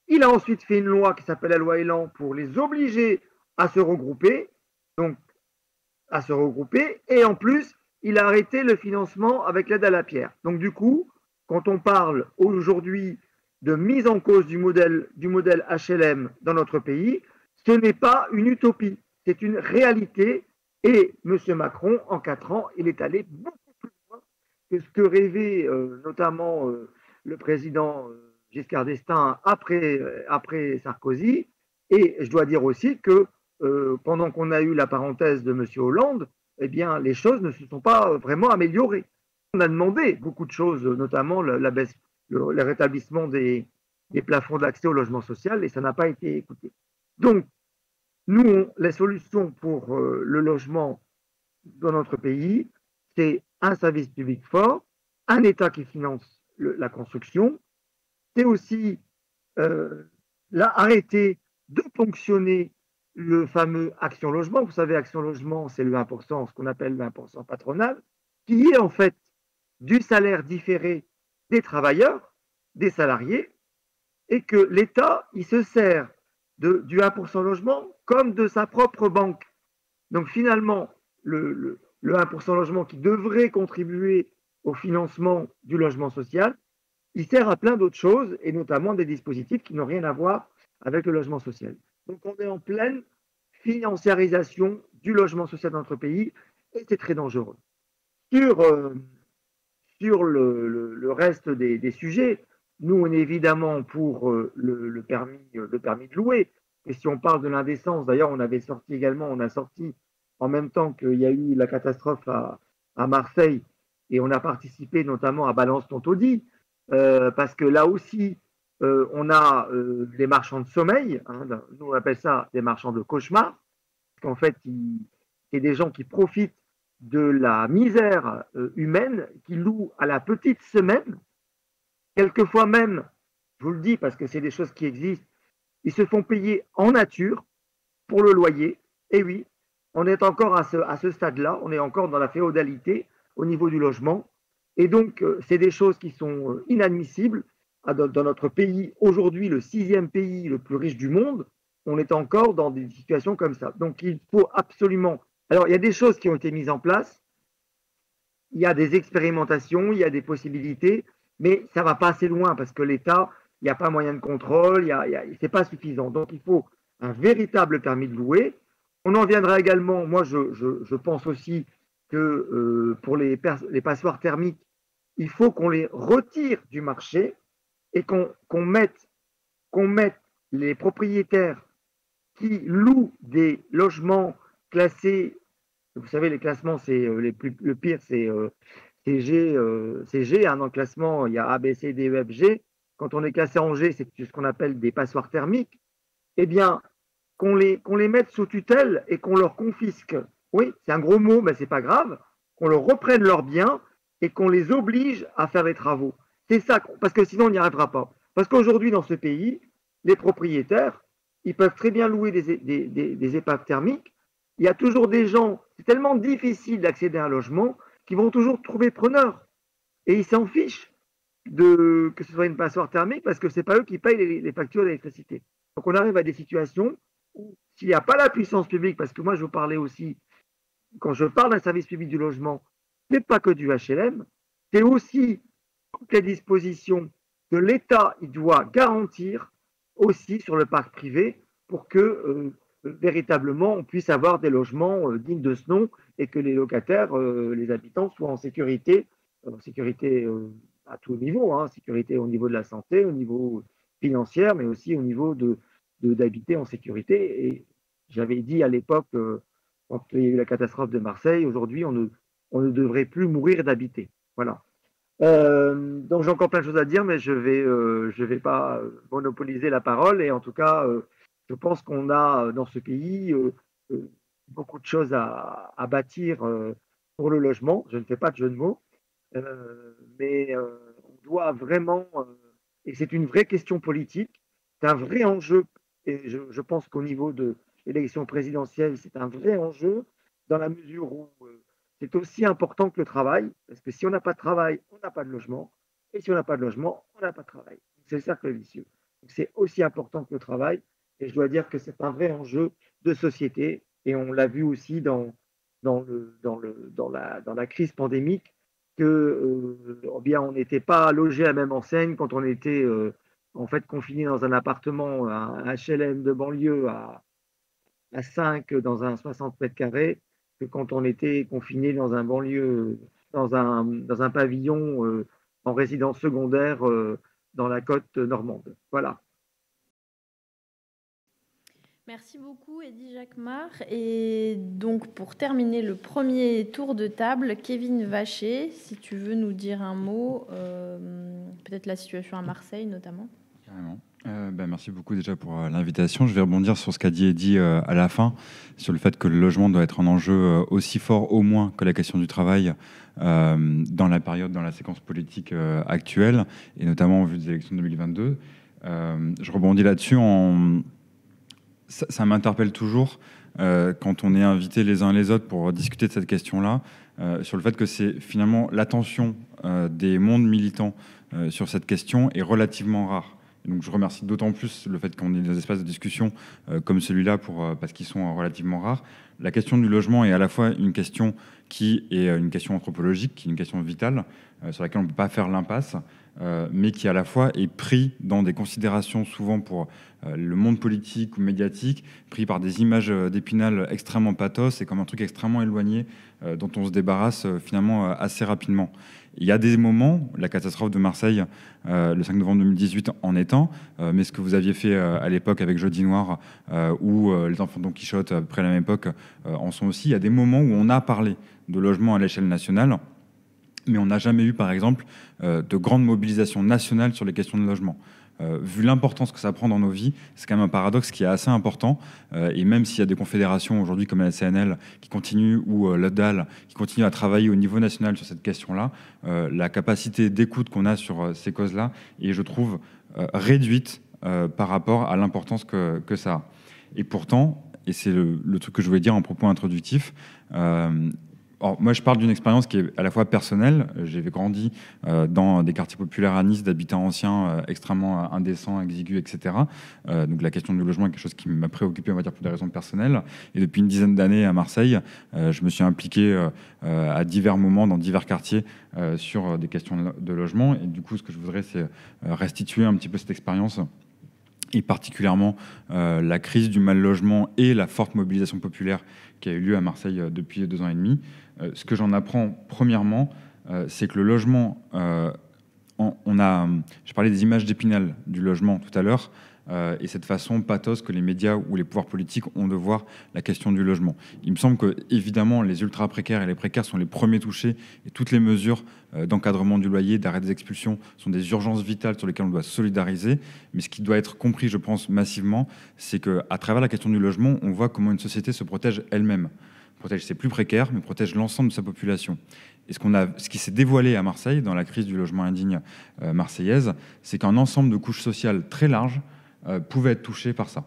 Il a ensuite fait une loi qui s'appelle la loi Elan pour les obliger à se regrouper. Et en plus, il a arrêté le financement avec l'aide à la pierre. Donc du coup, quand on parle aujourd'hui de mise en cause du modèle HLM dans notre pays, ce n'est pas une utopie, c'est une réalité. Et M. Macron, en 4 ans, il est allé beaucoup plus loin que ce que rêvait notamment le président Giscard d'Estaing après Sarkozy. Et je dois dire aussi que pendant qu'on a eu la parenthèse de M. Hollande, eh bien, les choses ne se sont pas vraiment améliorées. On a demandé beaucoup de choses, notamment le rétablissement des plafonds d'accès au logement social, et ça n'a pas été écouté. Donc, nous, les solutions pour le logement dans notre pays, c'est un service public fort, un État qui finance la construction, c'est aussi arrêter de ponctionner le fameux Action Logement. Vous savez, Action Logement, c'est le 1%, ce qu'on appelle le 1% patronal, qui est en fait du salaire différé des travailleurs, des salariés, et que l'État, il se sert du 1% logement comme de sa propre banque. Donc finalement, le 1% logement qui devrait contribuer au financement du logement social, il sert à plein d'autres choses, et notamment des dispositifs qui n'ont rien à voir avec le logement social. Donc on est en pleine financiarisation du logement social dans notre pays, et c'est très dangereux. Sur le reste des sujets, nous, on est évidemment pour le permis de louer. Et si on parle de l'indécence, d'ailleurs, on a sorti en même temps qu'il y a eu la catastrophe à Marseille, et on a participé notamment à Balance ton taudis, parce que là aussi, on a des marchands de sommeil, hein, nous on appelle ça des marchands de cauchemar, parce qu'en fait, c'est des gens qui profitent de la misère humaine, qui louent à la petite semaine, quelquefois même, je vous le dis parce que c'est des choses qui existent, ils se font payer en nature pour le loyer. Et oui, on est encore à ce stade-là, on est encore dans la féodalité au niveau du logement. Et donc, c'est des choses qui sont inadmissibles. dans notre pays, aujourd'hui le 6e pays le plus riche du monde, on est encore dans des situations comme ça. Donc il faut absolument... Alors il y a des choses qui ont été mises en place, il y a des expérimentations, il y a des possibilités, mais ça ne va pas assez loin parce que l'État, il n'y a pas moyen de contrôle, ce n'est pas suffisant. Donc il faut un véritable permis de louer. On en viendra également, moi je pense aussi que pour les passoires thermiques, il faut qu'on les retire du marché et qu'on mette les propriétaires qui louent des logements classés. Vous savez, les classements, c'est le pire, c'est G. Hein, dans le classement, il y a A, B, C, D, E, F, G. Quand on est classé en G, c'est ce qu'on appelle des passoires thermiques. Eh bien, qu'on les mette sous tutelle et qu'on leur confisque. Oui, c'est un gros mot, mais c'est pas grave. Qu'on leur reprenne leurs biens et qu'on les oblige à faire les travaux. C'est ça, parce que sinon on n'y arrivera pas. Parce qu'aujourd'hui, dans ce pays, les propriétaires, ils peuvent très bien louer des épaves thermiques. Il y a toujours des gens, c'est tellement difficile d'accéder à un logement qu'ils vont toujours trouver preneur. Et ils s'en fichent que ce soit une passoire thermique parce que ce n'est pas eux qui payent les factures d'électricité. Donc on arrive à des situations où s'il n'y a pas la puissance publique, parce que moi je vous parlais aussi, quand je parle d'un service public du logement, ce n'est pas que du HLM, c'est aussi toutes les dispositions que l'État doit garantir aussi sur le parc privé pour que véritablement on puisse avoir des logements dignes de ce nom et que les locataires, les habitants soient en sécurité à tout niveau, hein, sécurité au niveau de la santé, au niveau financier, mais aussi au niveau d'habiter en sécurité. Et j'avais dit à l'époque, quand il y a eu la catastrophe de Marseille, aujourd'hui on ne devrait plus mourir d'habiter. Voilà. Donc j'ai encore plein de choses à dire, mais je vais pas monopoliser la parole. Et en tout cas, je pense qu'on a dans ce pays beaucoup de choses à bâtir pour le logement. Je ne fais pas de jeu de mots, mais on doit vraiment, et c'est une vraie question politique, c'est un vrai enjeu. Et je pense qu'au niveau de l'élection présidentielle, c'est un vrai enjeu dans la mesure où c'est aussi important que le travail, parce que si on n'a pas de travail, on n'a pas de logement, et si on n'a pas de logement, on n'a pas de travail. C'est le cercle vicieux. C'est aussi important que le travail, et je dois dire que c'est un vrai enjeu de société, et on l'a vu aussi dans la crise pandémique, que bien on n'était pas logé à la même enseigne quand on était en fait confiné dans un appartement, un HLM de banlieue à 5 dans un 60 mètres carrés, que quand on était confiné dans un banlieue, dans un pavillon en résidence secondaire dans la côte normande. Voilà. Merci beaucoup, Eddy Jacquemart. Et donc, pour terminer le premier tour de table, Kevin Vacher, si tu veux nous dire un mot, peut-être la situation à Marseille notamment. Carrément. Merci beaucoup déjà pour l'invitation. Je vais rebondir sur ce qu'a dit Eddy à la fin, sur le fait que le logement doit être un enjeu aussi fort au moins que la question du travail dans la séquence politique actuelle, et notamment en vue des élections de 2022. Je rebondis là-dessus ça m'interpelle toujours quand on est invités les uns les autres pour discuter de cette question-là, sur le fait que c'est finalement l'attention des mondes militants sur cette question est relativement rare. Et donc je remercie d'autant plus le fait qu'on ait des espaces de discussion comme celui-là parce qu'ils sont relativement rares. La question du logement est à la fois une question qui est une question anthropologique, qui est une question vitale, sur laquelle on ne peut pas faire l'impasse, mais qui à la fois est pris dans des considérations souvent pour le monde politique ou médiatique, pris par des images d'Épinal extrêmement pathos et comme un truc extrêmement éloigné dont on se débarrasse finalement assez rapidement. Il y a des moments, la catastrophe de Marseille, le 5 novembre 2018 en est un, mais ce que vous aviez fait à l'époque avec Jeudi Noir ou les enfants de Don Quichotte après la même époque en sont aussi. Il y a des moments où on a parlé de logement à l'échelle nationale, mais on n'a jamais eu, par exemple, de grande mobilisation nationale sur les questions de logement. Vu l'importance que ça prend dans nos vies, c'est quand même un paradoxe qui est assez important. Et même s'il y a des confédérations aujourd'hui comme la CNL qui continuent, ou l'ODAL qui continuent à travailler au niveau national sur cette question-là, la capacité d'écoute qu'on a sur ces causes-là est, je trouve, réduite par rapport à l'importance que ça a. Et pourtant, et c'est le truc que je voulais dire en propos introductif, Alors, moi, je parle d'une expérience qui est à la fois personnelle. J'ai grandi dans des quartiers populaires à Nice, d'habitats anciens extrêmement indécents, exigus, etc. Donc la question du logement est quelque chose qui m'a préoccupé, on va dire, pour des raisons personnelles. Et depuis une dizaine d'années à Marseille, je me suis impliqué à divers moments dans divers quartiers sur des questions de logement. Et du coup, ce que je voudrais, c'est restituer un petit peu cette expérience, et particulièrement la crise du mal-logement et la forte mobilisation populaire qui a eu lieu à Marseille depuis 2 ans et demi. Ce que j'en apprends, premièrement, c'est que le logement, je parlais des images d'Épinal du logement tout à l'heure, et cette façon pathos que les médias ou les pouvoirs politiques ont de voir la question du logement. Il me semble que, évidemment, les ultra-précaires et les précaires sont les premiers touchés, et toutes les mesures d'encadrement du loyer, d'arrêt des expulsions, sont des urgences vitales sur lesquelles on doit solidariser. Mais ce qui doit être compris, je pense, massivement, c'est qu'à travers la question du logement, on voit comment une société se protège elle-même. Protège ses plus précaires, mais protège l'ensemble de sa population. Et ce qui s'est dévoilé à Marseille, dans la crise du logement indigne marseillaise, c'est qu'un ensemble de couches sociales très larges pouvaient être touchées par ça.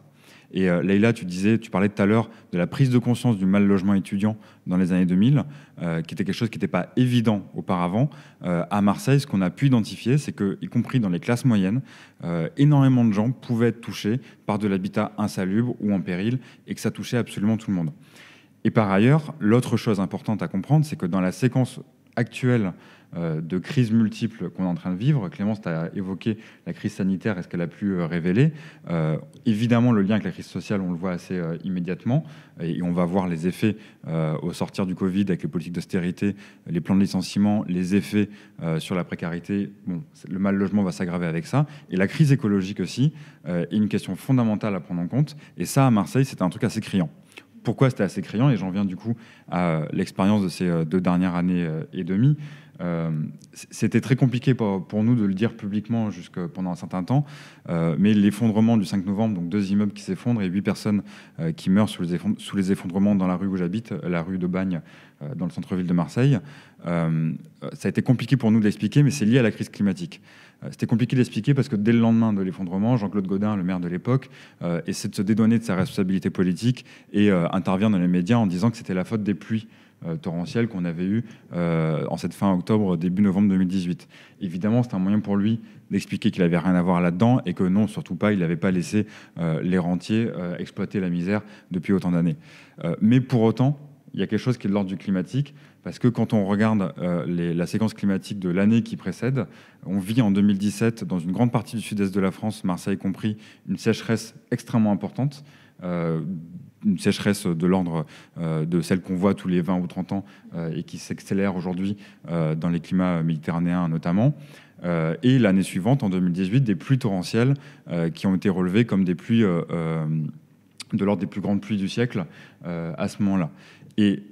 Et Leïla, tu parlais tout à l'heure de la prise de conscience du mal logement étudiant dans les années 2000, qui était quelque chose qui n'était pas évident auparavant. À Marseille, ce qu'on a pu identifier, c'est que, y compris dans les classes moyennes, énormément de gens pouvaient être touchés par de l'habitat insalubre ou en péril, et que ça touchait absolument tout le monde. Et par ailleurs, l'autre chose importante à comprendre, c'est que dans la séquence actuelle de crises multiples qu'on est en train de vivre, Clémence, tu as évoqué la crise sanitaire et ce qu'elle a pu révéler. Évidemment, le lien avec la crise sociale, on le voit assez immédiatement, et on va voir les effets au sortir du Covid avec les politiques d'austérité, les plans de licenciement, les effets sur la précarité. Bon, le mal logement va s'aggraver avec ça. Et la crise écologique aussi est une question fondamentale à prendre en compte. Et ça, à Marseille, c'était un truc assez criant. Pourquoi c'était assez criant? Et j'en viens du coup à l'expérience de ces 2 dernières années et demie. C'était très compliqué pour nous de le dire publiquement pendant un certain temps, mais l'effondrement du 5 novembre, donc 2 immeubles qui s'effondrent et 8 personnes qui meurent sous les effondrements dans la rue où j'habite, la rue de Bagne, dans le centre-ville de Marseille, ça a été compliqué pour nous de l'expliquer, mais c'est lié à la crise climatique. C'était compliqué d'expliquer parce que dès le lendemain de l'effondrement, Jean-Claude Gaudin, le maire de l'époque, essaie de se dédouaner de sa responsabilité politique et intervient dans les médias en disant que c'était la faute des pluies torrentielles qu'on avait eues en cette fin octobre, début novembre 2018. Évidemment, c'était un moyen pour lui d'expliquer qu'il n'avait rien à voir là-dedans et que non, surtout pas, il n'avait pas laissé les rentiers exploiter la misère depuis autant d'années. Mais pour autant, il y a quelque chose qui est de l'ordre du climatique, parce que quand on regarde la séquence climatique de l'année qui précède, on vit en 2017, dans une grande partie du sud-est de la France, Marseille compris, une sécheresse extrêmement importante, une sécheresse de l'ordre de celle qu'on voit tous les 20 ou 30 ans et qui s'accélère aujourd'hui dans les climats méditerranéens notamment. Et l'année suivante, en 2018, des pluies torrentielles qui ont été relevées comme des pluies de l'ordre des plus grandes pluies du siècle à ce moment-là. Et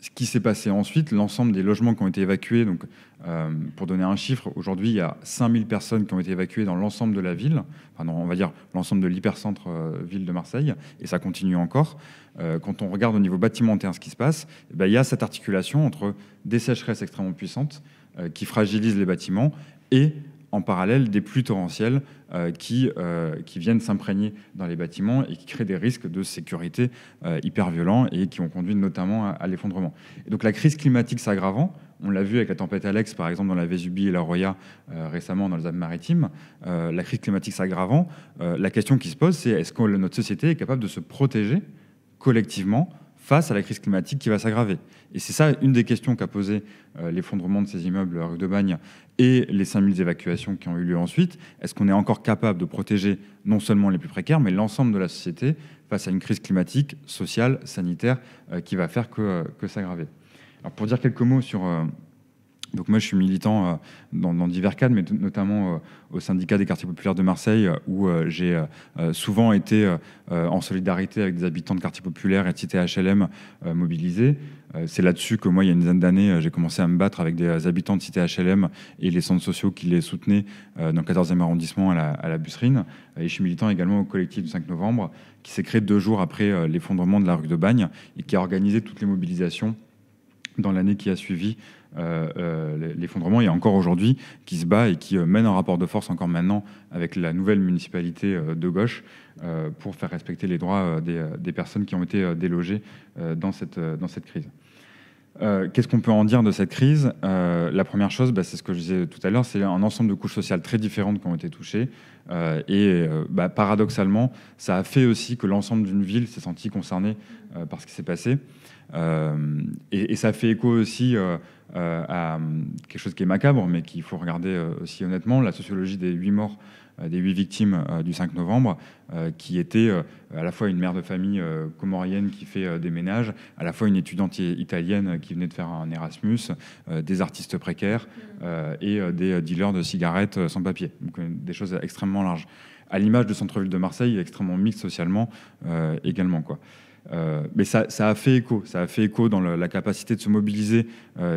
ce qui s'est passé ensuite, l'ensemble des logements qui ont été évacués, donc, pour donner un chiffre, aujourd'hui, il y a 5000 personnes qui ont été évacuées dans l'ensemble de la ville, enfin, on va dire l'ensemble de l'hypercentre ville de Marseille, et ça continue encore. Quand on regarde au niveau bâtimentaire ce qui se passe, il y a cette articulation entre des sécheresses extrêmement puissantes qui fragilisent les bâtiments et en parallèle des pluies torrentielles qui viennent s'imprégner dans les bâtiments et qui créent des risques de sécurité hyper violents et qui ont conduit notamment à l'effondrement. Et donc la crise climatique s'aggravant, on l'a vu avec la tempête Alex, par exemple, dans la Vésubie et la Roya, récemment dans les Alpes-Maritimes, la crise climatique s'aggravant, la question qui se pose, c'est est-ce que notre société est capable de se protéger collectivement face à la crise climatique qui va s'aggraver. Et c'est ça une des questions qu'a posé l'effondrement de ces immeubles rue de Bagne et les 5000 évacuations qui ont eu lieu ensuite. Est-ce qu'on est encore capable de protéger non seulement les plus précaires, mais l'ensemble de la société face à une crise climatique, sociale, sanitaire, qui va faire que s'aggraver. Alors pour dire quelques mots sur... Donc moi, je suis militant dans divers cadres, mais notamment au syndicat des quartiers populaires de Marseille, où j'ai souvent été en solidarité avec des habitants de quartiers populaires et de cités HLM mobilisés. C'est là-dessus que moi, il y a une dizaine d'années, j'ai commencé à me battre avec des habitants de cités HLM et les centres sociaux qui les soutenaient dans le 14e arrondissement à la Busserine. Et je suis militant également au collectif du 5 novembre, qui s'est créé 2 jours après l'effondrement de la rue de Bagne et qui a organisé toutes les mobilisations dans l'année qui a suivi l'effondrement et encore aujourd'hui qui se bat et qui mène un rapport de force encore maintenant avec la nouvelle municipalité de gauche pour faire respecter les droits des personnes qui ont été délogées dans cette crise. Qu'est-ce qu'on peut en dire de cette crise? La première chose, c'est ce que je disais tout à l'heure, c'est un ensemble de couches sociales très différentes qui ont été touchées. Paradoxalement, ça a fait aussi que l'ensemble d'une ville s'est senti concerné par ce qui s'est passé. Et ça fait écho aussi à quelque chose qui est macabre, mais qu'il faut regarder aussi honnêtement, la sociologie des 8 morts, des 8 victimes du 5 novembre, qui était à la fois une mère de famille comorienne qui fait des ménages, à la fois une étudiante italienne qui venait de faire un Erasmus, des artistes précaires et des dealers de cigarettes sans papier. Donc des choses extrêmement larges. À l'image de centre-ville de Marseille, extrêmement mixte socialement également, quoi. Mais ça a fait écho dans la capacité de se mobiliser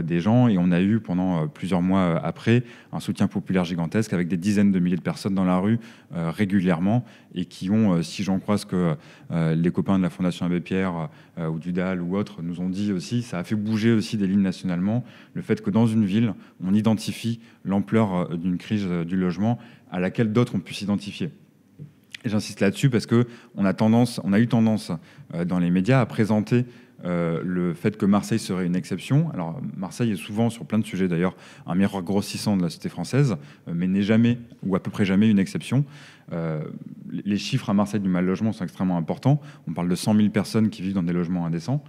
des gens, et on a eu pendant plusieurs mois après un soutien populaire gigantesque avec des dizaines de milliers de personnes dans la rue régulièrement, et qui ont, si j'en crois ce que les copains de la Fondation Abbé Pierre ou du DAL ou autres nous ont dit aussi, ça a fait bouger aussi des lignes nationalement, le fait que dans une ville on identifie l'ampleur d'une crise du logement à laquelle d'autres ont pu s'identifier. Et j'insiste là-dessus parce qu'on a eu tendance dans les médias à présenter le fait que Marseille serait une exception. Alors Marseille est souvent, sur plein de sujets d'ailleurs, un miroir grossissant de la société française, mais n'est jamais, ou à peu près jamais, une exception. Les chiffres à Marseille du mal logement sont extrêmement importants. On parle de 100 000 personnes qui vivent dans des logements indécents.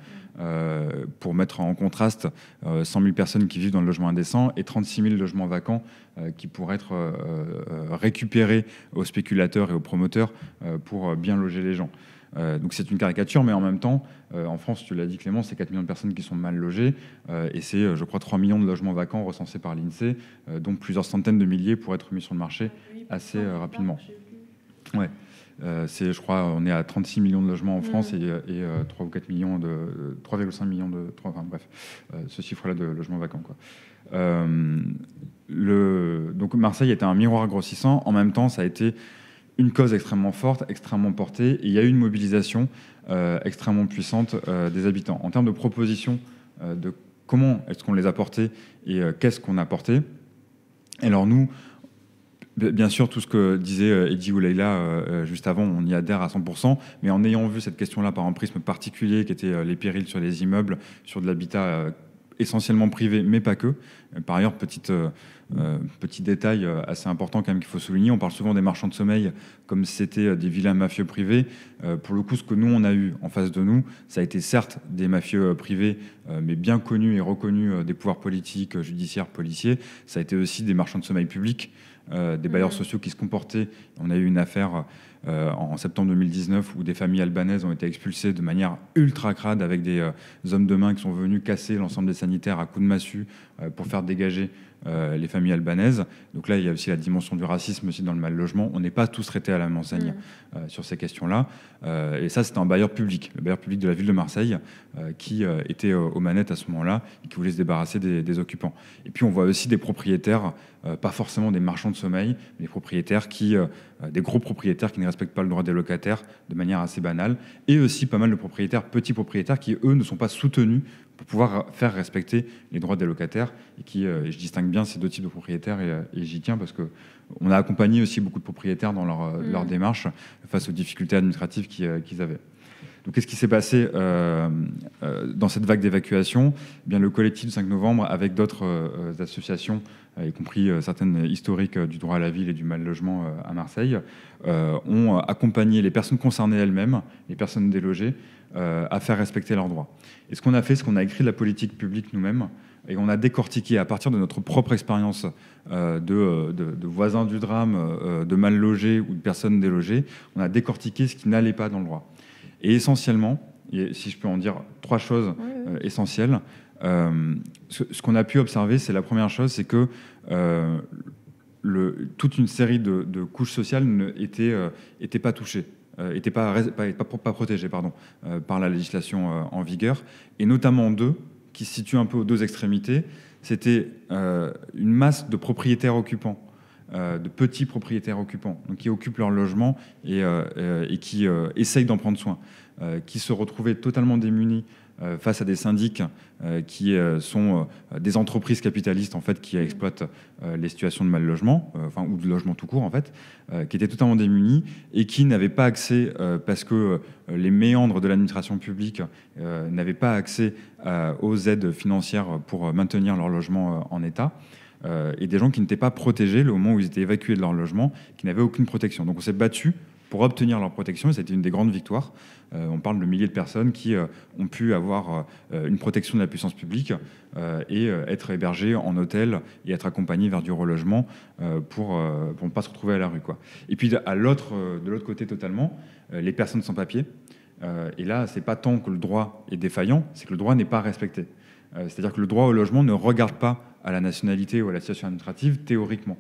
Pour mettre en contraste 100 000 personnes qui vivent dans le logement indécent et 36 000 logements vacants qui pourraient être récupérés aux spéculateurs et aux promoteurs pour bien loger les gens. Donc c'est une caricature, mais en même temps, en France, tu l'as dit Clément, c'est 4 millions de personnes qui sont mal logées, et c'est, je crois, 3 millions de logements vacants recensés par l'INSEE, dont plusieurs centaines de milliers pourraient être mis sur le marché assez rapidement. Ouais. Je crois, on est à 36 millions de logements en France et 3 ou 4 millions 3,5 millions de... ce chiffre-là de logements vacants, quoi. Donc Marseille était un miroir grossissant. En même temps, ça a été une cause extrêmement forte, extrêmement portée, et il y a eu une mobilisation extrêmement puissante des habitants. En termes de propositions, de comment est-ce qu'on les a portées et qu'est-ce qu'on a porté. Alors nous, bien sûr, tout ce que disait Eddy ou Leïla juste avant, on y adhère à 100%, mais en ayant vu cette question-là par un prisme particulier qui était les périls sur les immeubles, sur de l'habitat essentiellement privé, mais pas que. Par ailleurs, petit détail assez important quand même qu'il faut souligner, on parle souvent des marchands de sommeil comme si c'était des vilains mafieux privés. Pour le coup, ce que nous, on a eu en face de nous, ça a été certes des mafieux privés, mais bien connus et reconnus des pouvoirs politiques, judiciaires, policiers. Ça a été aussi des marchands de sommeil publics, des bailleurs sociaux qui se comportaient. On a eu une affaire en septembre 2019 où des familles albanaises ont été expulsées de manière ultra crade avec des hommes de main qui sont venus casser l'ensemble des sanitaires à coups de massue pour faire dégager les familles albanaises. Donc là, il y a aussi la dimension du racisme aussi dans le mal logement. On n'est pas tous traités à la même enseigne sur ces questions-là. Et ça, c'était un bailleur public, le bailleur public de la ville de Marseille, qui était aux manettes à ce moment-là et qui voulait se débarrasser des occupants. Et puis, on voit aussi des propriétaires, pas forcément des marchands de sommeil, mais des propriétaires des gros propriétaires qui ne respectent pas le droit des locataires de manière assez banale, et aussi pas mal de petits propriétaires qui, eux, ne sont pas soutenus pour pouvoir faire respecter les droits des locataires, et qui, je distingue bien ces deux types de propriétaires, et j'y tiens parce qu'on a accompagné aussi beaucoup de propriétaires dans leur démarche face aux difficultés administratives qu'ils avaient. Donc, qu'est-ce qui s'est passé dans cette vague d'évacuation? Eh bien, le collectif du 5 novembre, avec d'autres associations, y compris certaines historiques du droit à la ville et du mal logement à Marseille, ont accompagné les personnes concernées elles-mêmes, les personnes délogées, à faire respecter leurs droits. Et ce qu'on a fait, c'est qu'on a écrit de la politique publique nous-mêmes, et on a décortiqué à partir de notre propre expérience de voisins du drame, de mal logés ou de personnes délogées, on a décortiqué ce qui n'allait pas dans le droit. Et essentiellement, et si je peux en dire 3 choses essentielles, ce qu'on a pu observer, c'est la première chose, c'est que toute une série de couches sociales n'étaient pas touchées, n'étaient pas protégées par la législation en vigueur, et notamment 2 qui se situent un peu aux 2 extrémités. C'était une masse de propriétaires occupants, de petits propriétaires occupants, donc qui occupent leur logement et qui essayent d'en prendre soin, qui se retrouvaient totalement démunis face à des syndics qui sont des entreprises capitalistes en fait, qui exploitent les situations de mal-logement, ou de logement tout court, en fait, qui étaient totalement démunis et qui n'avaient pas accès, parce que les méandres de l'administration publique n'avaient pas accès aux aides financières pour maintenir leur logement en état. Et des gens qui n'étaient pas protégés au moment où ils étaient évacués de leur logement, qui n'avaient aucune protection. Donc on s'est battu pour obtenir leur protection, et c'était une des grandes victoires. On parle de milliers de personnes qui ont pu avoir une protection de la puissance publique et être hébergées en hôtel et être accompagnées vers du relogement pour ne pas se retrouver à la rue, quoi. Et puis de l'autre côté totalement, les personnes sans papier. Et là, c'est pas tant que le droit est défaillant, c'est que le droit n'est pas respecté. C'est-à-dire que le droit au logement ne regarde pas à la nationalité ou à la situation administrative théoriquement.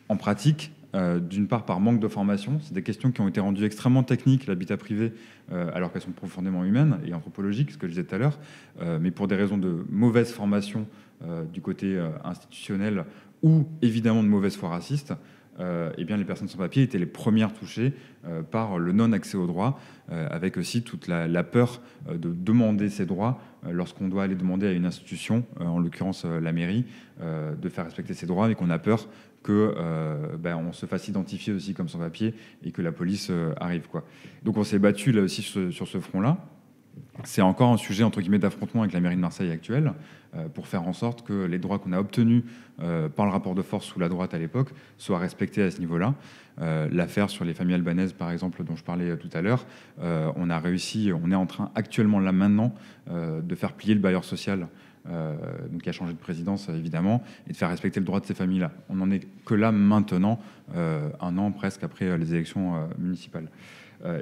En pratique, d'une part par manque de formation, c'est des questions qui ont été rendues extrêmement techniques, l'habitat privé, alors qu'elles sont profondément humaines et anthropologiques, ce que je disais tout à l'heure, mais pour des raisons de mauvaise formation du côté institutionnel ou évidemment de mauvaise foi raciste, eh bien les personnes sans papier étaient les premières touchées par le non-accès aux droits, avec aussi toute la peur de demander ces droits lorsqu'on doit aller demander à une institution, en l'occurrence la mairie, de faire respecter ses droits, mais qu'on a peur qu'on se fasse identifier aussi comme sans-papier et que la police arrive, quoi. Donc on s'est battu là aussi sur ce front-là. C'est encore un sujet entre guillemets d'affrontement avec la mairie de Marseille actuelle pour faire en sorte que les droits qu'on a obtenus par le rapport de force sous la droite à l'époque soient respectés à ce niveau-là. L'affaire sur les familles albanaises, par exemple, dont je parlais tout à l'heure, on est en train actuellement là maintenant de faire plier le bailleur social, donc qui a changé de présidence évidemment, et de faire respecter le droit de ces familles-là. On n'en est que là maintenant, un an presque après les élections municipales.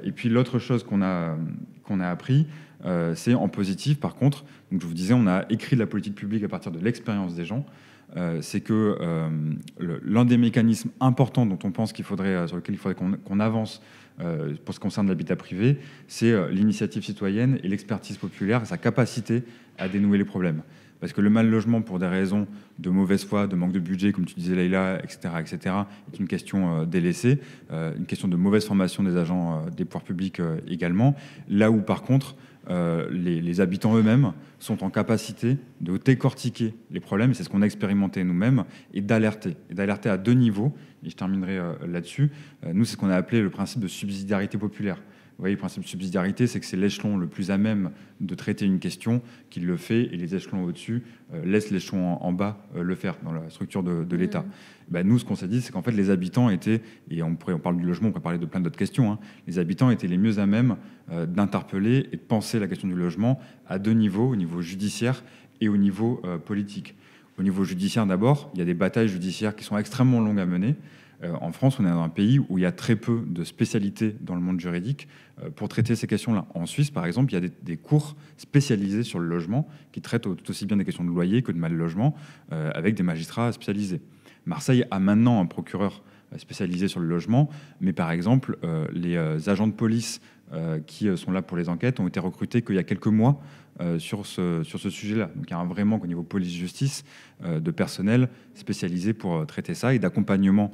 Et puis l'autre chose qu'on a appris, c'est en positif par contre, donc je vous disais, on a écrit de la politique publique à partir de l'expérience des gens, c'est que l'un des mécanismes importants dont on pense sur lequel il faudrait qu'on avance pour ce qui concerne l'habitat privé, c'est l'initiative citoyenne et l'expertise populaire et sa capacité à dénouer les problèmes. Parce que le mal-logement, pour des raisons de mauvaise foi, de manque de budget, comme tu disais Leïla, etc., est une question délaissée, une question de mauvaise formation des agents des pouvoirs publics également. Là où, par contre, les habitants eux-mêmes sont en capacité de décortiquer les problèmes, et c'est ce qu'on a expérimenté nous-mêmes, et d'alerter à deux niveaux. Et je terminerai là-dessus. Nous, c'est ce qu'on a appelé le principe de subsidiarité populaire. Vous voyez, le principe de subsidiarité, c'est que c'est l'échelon le plus à même de traiter une question qui le fait, et les échelons au-dessus laissent l'échelon en bas le faire dans la structure de l'État. Nous, ce qu'on s'est dit, c'est qu'en fait, les habitants étaient, et on parle du logement, on pourrait parler de plein d'autres questions, hein, les habitants étaient les mieux à même d'interpeller et de penser la question du logement à deux niveaux, au niveau judiciaire et au niveau politique. Au niveau judiciaire, d'abord, il y a des batailles judiciaires qui sont extrêmement longues à mener. En France, on est dans un pays où il y a très peu de spécialités dans le monde juridique pour traiter ces questions-là. En Suisse, par exemple, il y a des cours spécialisés sur le logement qui traitent tout aussi bien des questions de loyer que de mal-logement, avec des magistrats spécialisés. Marseille a maintenant un procureur spécialisé sur le logement, mais par exemple, les agents de police qui sont là pour les enquêtes ont été recrutés qu'il y a quelques mois sur ce sujet-là. Donc il y a un vrai manque au niveau police-justice de personnel spécialisé pour traiter ça et d'accompagnement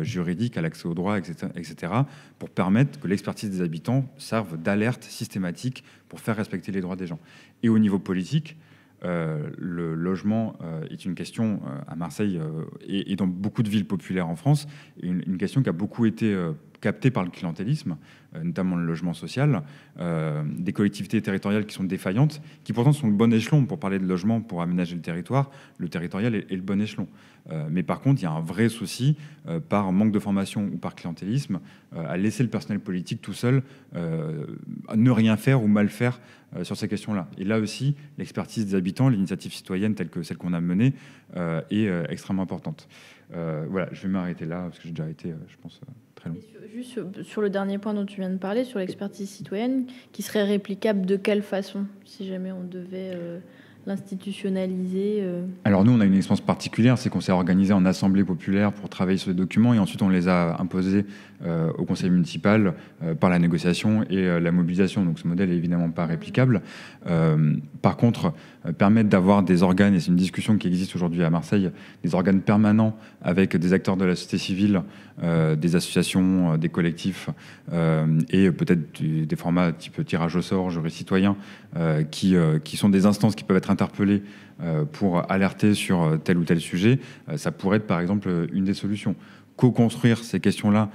juridique à l'accès au droit, etc., pour permettre que l'expertise des habitants serve d'alerte systématique pour faire respecter les droits des gens. Et au niveau politique, le logement est une question à Marseille et dans beaucoup de villes populaires en France, une question qui a beaucoup été captée par le clientélisme, notamment le logement social, des collectivités territoriales qui sont défaillantes, qui pourtant sont le bon échelon pour parler de logement, pour aménager le territoire. Le territorial est le bon échelon. Mais par contre, il y a un vrai souci, par manque de formation ou par clientélisme, à laisser le personnel politique tout seul ne rien faire ou mal faire sur ces questions-là. Et là aussi, l'expertise des habitants, l'initiative citoyenne telle que celle qu'on a menée, est extrêmement importante. Voilà, je vais m'arrêter là, parce que j'ai déjà été, je pense, très long. Juste sur le dernier point dont tu viens de parler, sur l'expertise citoyenne, qui serait réplicable de quelle façon, si jamais on devait l'institutionnaliser Alors nous, on a une expérience particulière, c'est qu'on s'est organisé en assemblée populaire pour travailler sur les documents et ensuite on les a imposés au conseil municipal par la négociation et la mobilisation. Donc ce modèle est évidemment pas réplicable. Par contre, permettre d'avoir des organes, et c'est une discussion qui existe aujourd'hui à Marseille, des organes permanents avec des acteurs de la société civile, des associations, des collectifs et peut-être des formats type tirage au sort, jury citoyen, qui sont des instances qui peuvent être interpellées pour alerter sur tel ou tel sujet, ça pourrait être par exemple une des solutions. Co-construire ces questions-là,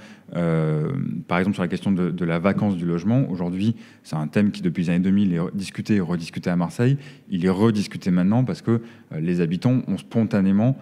par exemple sur la question de la vacance du logement. Aujourd'hui, c'est un thème qui depuis les années 2000 est discuté et rediscuté à Marseille. Il est rediscuté maintenant parce que les habitants ont spontanément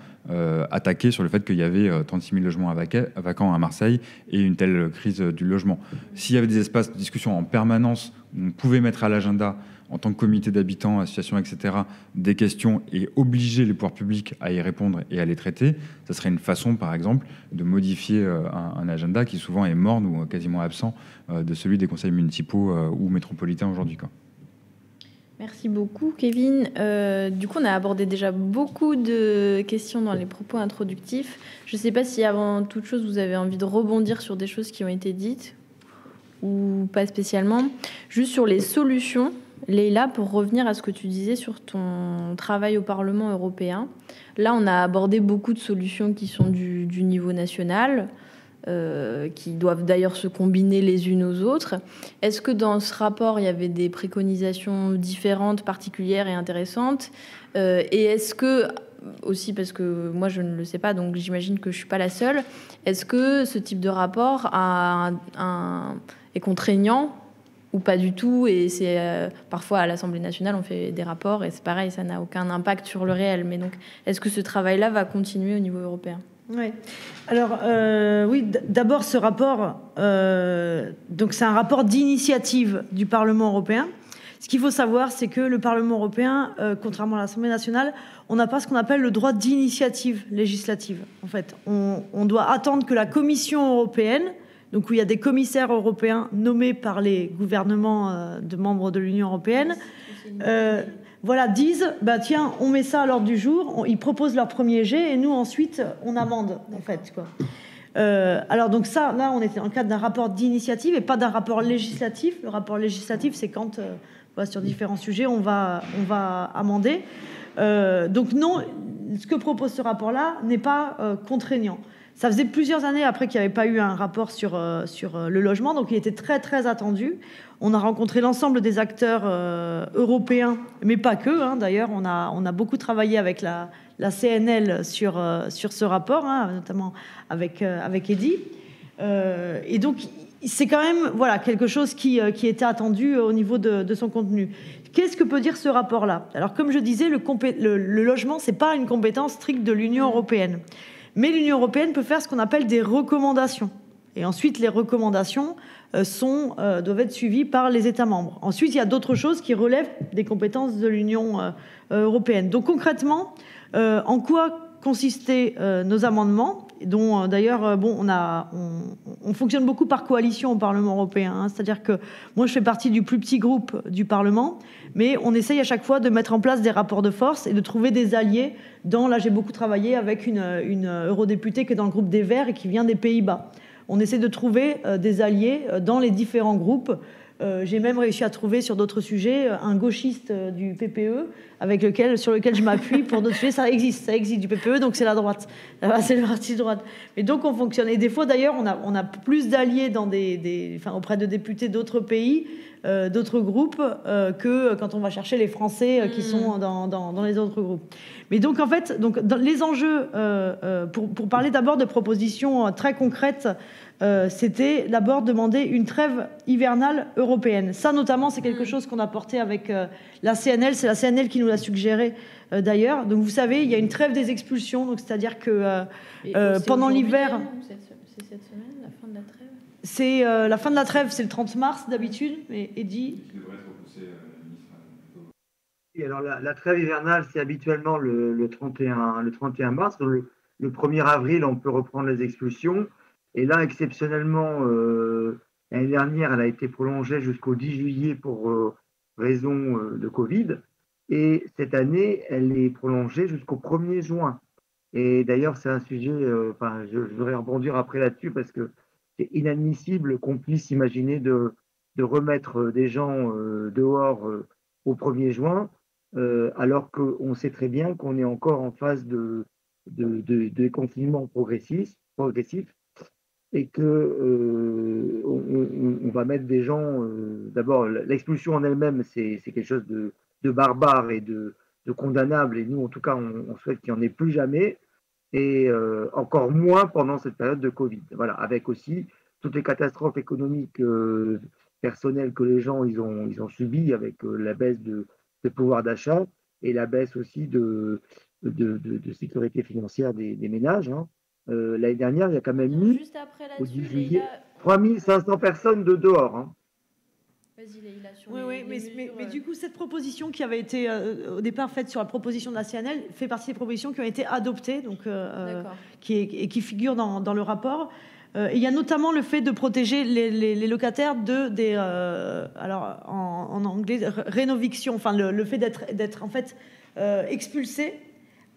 attaqué sur le fait qu'il y avait 36 000 logements vacants à Marseille et une telle crise du logement. S'il y avait des espaces de discussion en permanence où on pouvait mettre à l'agenda en tant que comité d'habitants, associations, etc., des questions et obliger les pouvoirs publics à y répondre et à les traiter, ça serait une façon, par exemple, de modifier un agenda qui souvent est morne ou quasiment absent de celui des conseils municipaux ou métropolitains aujourd'hui, quoi. Merci beaucoup, Kevin. Du coup, on a abordé déjà beaucoup de questions dans les propos introductifs. Je ne sais pas si, avant toute chose, vous avez envie de rebondir sur des choses qui ont été dites ou pas spécialement. Juste sur les solutions, Leïla, pour revenir à ce que tu disais sur ton travail au Parlement européen, là, on a abordé beaucoup de solutions qui sont du niveau national, qui doivent d'ailleurs se combiner les unes aux autres. Est-ce que dans ce rapport, il y avait des préconisations différentes, particulières et intéressantes et est-ce que, aussi parce que moi je ne le sais pas, donc j'imagine que je ne suis pas la seule, est-ce que ce type de rapport est contraignant ou pas du tout, et c'est parfois à l'Assemblée nationale on fait des rapports et c'est pareil, ça n'a aucun impact sur le réel, mais donc est-ce que ce travail-là va continuer au niveau européen? Oui. Alors oui, d'abord ce rapport, donc c'est un rapport d'initiative du Parlement européen. Ce qu'il faut savoir, c'est que le Parlement européen, contrairement à l'Assemblée nationale, on n'a pas ce qu'on appelle le droit d'initiative législative. En fait, on doit attendre que la Commission européenne, donc où il y a des commissaires européens nommés par les gouvernements de membres de l'Union européenne, voilà, disent, bah tiens, on met ça à l'ordre du jour, ils proposent leur premier jet et nous ensuite on amende, en fait, quoi. Alors donc ça, là, on était dans le cadre d'un rapport d'initiative et pas d'un rapport législatif. Le rapport législatif, c'est quand sur différents sujets, on va amender. Donc non, ce que propose ce rapport-là n'est pas contraignant. Ça faisait plusieurs années après qu'il n'y avait pas eu un rapport sur le logement, donc il était très très attendu. On a rencontré l'ensemble des acteurs européens, mais pas que, hein, d'ailleurs. On a beaucoup travaillé avec la CNL sur ce rapport, hein, notamment avec Eddy. Et donc c'est quand même quelque chose qui était attendu au niveau de son contenu. Qu'est-ce que peut dire ce rapport-là? Alors comme je disais, le logement, c'est pas une compétence stricte de l'Union européenne. Mais l'Union européenne peut faire ce qu'on appelle des recommandations. Et ensuite, les recommandations doivent être suivies par les États membres. Ensuite, il y a d'autres choses qui relèvent des compétences de l'Union européenne. Donc concrètement, en quoi consistaient nos amendements, dont d'ailleurs, on fonctionne beaucoup par coalition au Parlement européen. Hein, c'est-à-dire que moi, je fais partie du plus petit groupe du Parlement, mais on essaye à chaque fois de mettre en place des rapports de force et de trouver des alliés. Là, j'ai beaucoup travaillé avec une eurodéputée qui est dans le groupe des Verts et qui vient des Pays-Bas. On essaie de trouver des alliés dans les différents groupes. J'ai même réussi à trouver sur d'autres sujets un gauchiste du PPE sur lequel je m'appuie pour d'autres sujets. Ça existe du PPE, donc c'est la droite. C'est le parti de droite. Et donc on fonctionne. Et des fois d'ailleurs, on a plus d'alliés auprès de députés d'autres pays, d'autres groupes, que quand on va chercher les Français qui sont dans les autres groupes. Mais donc en fait, dans les enjeux, pour parler d'abord de propositions très concrètes, c'était d'abord demander une trêve hivernale européenne. Ça, notamment, c'est quelque chose qu'on a porté avec la CNL. C'est la CNL qui nous l'a suggéré, d'ailleurs. Donc, vous savez, il y a une trêve des expulsions. Donc, c'est-à-dire que pendant l'hiver... C'est cette semaine, la fin de la trêve? C'est la fin de la trêve, c'est le 30 mars, d'habitude. Mais Eddy... Et alors, la trêve hivernale, c'est habituellement le 31 mars. Donc le 1er avril, on peut reprendre les expulsions. Et là, exceptionnellement, l'année dernière, elle a été prolongée jusqu'au 10 juillet pour raison de Covid. Et cette année, elle est prolongée jusqu'au 1er juin. Et d'ailleurs, c'est un sujet, je voudrais rebondir après là-dessus parce que c'est inadmissible qu'on puisse imaginer de remettre des gens dehors au 1er juin, alors qu'on sait très bien qu'on est encore en phase de confinement progressif et que on va mettre des gens. D'abord, l'expulsion en elle-même, c'est quelque chose de barbare et de condamnable. Et nous, en tout cas, on souhaite qu'il n'y en ait plus jamais et encore moins pendant cette période de Covid. Voilà, avec aussi toutes les catastrophes économiques personnelles que les gens ils ont subies avec la baisse de pouvoir d'achat et la baisse aussi de sécurité financière des ménages. Hein. L'année dernière, il y a quand même eu, juste après au 10 là-dessus, juillet, Leïla. 3500 personnes de dehors. Hein. Vas-y, Leïla, sur Oui, mais du coup, cette proposition qui avait été au départ faite sur la proposition de la CNL fait partie des propositions qui ont été adoptées, donc, qui figurent dans le rapport. Et il y a notamment le fait de protéger les locataires alors en anglais, rénoviction, enfin le fait d'être en fait expulsés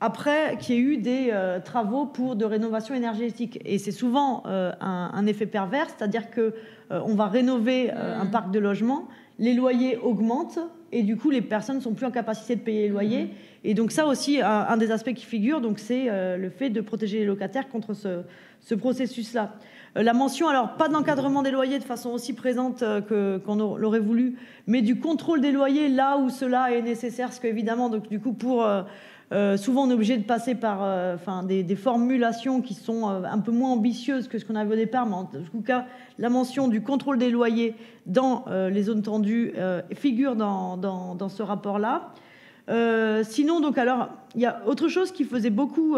après qu'il y ait eu des travaux de rénovation énergétique. Et c'est souvent un effet pervers, c'est-à-dire que on va rénover un parc de logements, les loyers augmentent et du coup les personnes ne sont plus en capacité de payer les loyers. Et donc ça aussi, un des aspects qui figure, donc c'est le fait de protéger les locataires contre ce processus-là. La mention, alors pas d'encadrement des loyers de façon aussi présente qu'on l'aurait voulu, mais du contrôle des loyers là où cela est nécessaire, parce qu'évidemment, donc du coup souvent on est obligé de passer par des formulations qui sont un peu moins ambitieuses que ce qu'on avait au départ, mais en tout cas la mention du contrôle des loyers dans les zones tendues figure dans ce rapport-là. Sinon, donc alors, il y a autre chose qui faisait beaucoup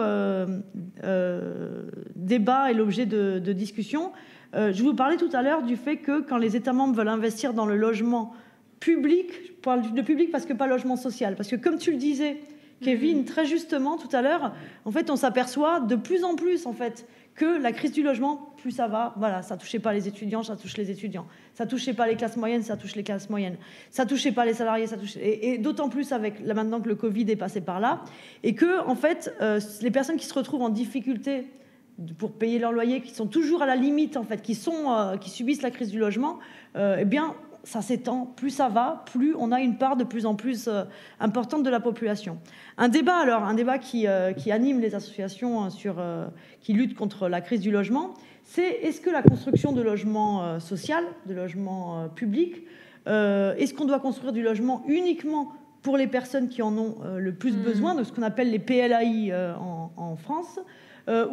débat et l'objet de discussion. Je vous parlais tout à l'heure du fait que quand les États membres veulent investir dans le logement public, je parle de public parce que pas logement social, parce que comme tu le disais, Kevin, très justement tout à l'heure, en fait, on s'aperçoit de plus en plus en fait que la crise du logement, plus ça va, voilà, ça touchait pas les étudiants, ça touche les étudiants, ça touchait pas les classes moyennes, ça touche les classes moyennes, ça touchait pas les salariés, ça touche, et d'autant plus avec là maintenant que le Covid est passé par là, et que en fait, les personnes qui se retrouvent en difficulté pour payer leur loyer, qui sont toujours à la limite en fait, qui subissent la crise du logement, eh bien ça s'étend, plus ça va, plus on a une part de plus en plus importante de la population. Un débat qui anime les associations qui luttent contre la crise du logement, c'est est-ce que la construction de logements social, de logements publics, est-ce qu'on doit construire du logement uniquement pour les personnes qui en ont le plus besoin, de ce qu'on appelle les PLAI en France,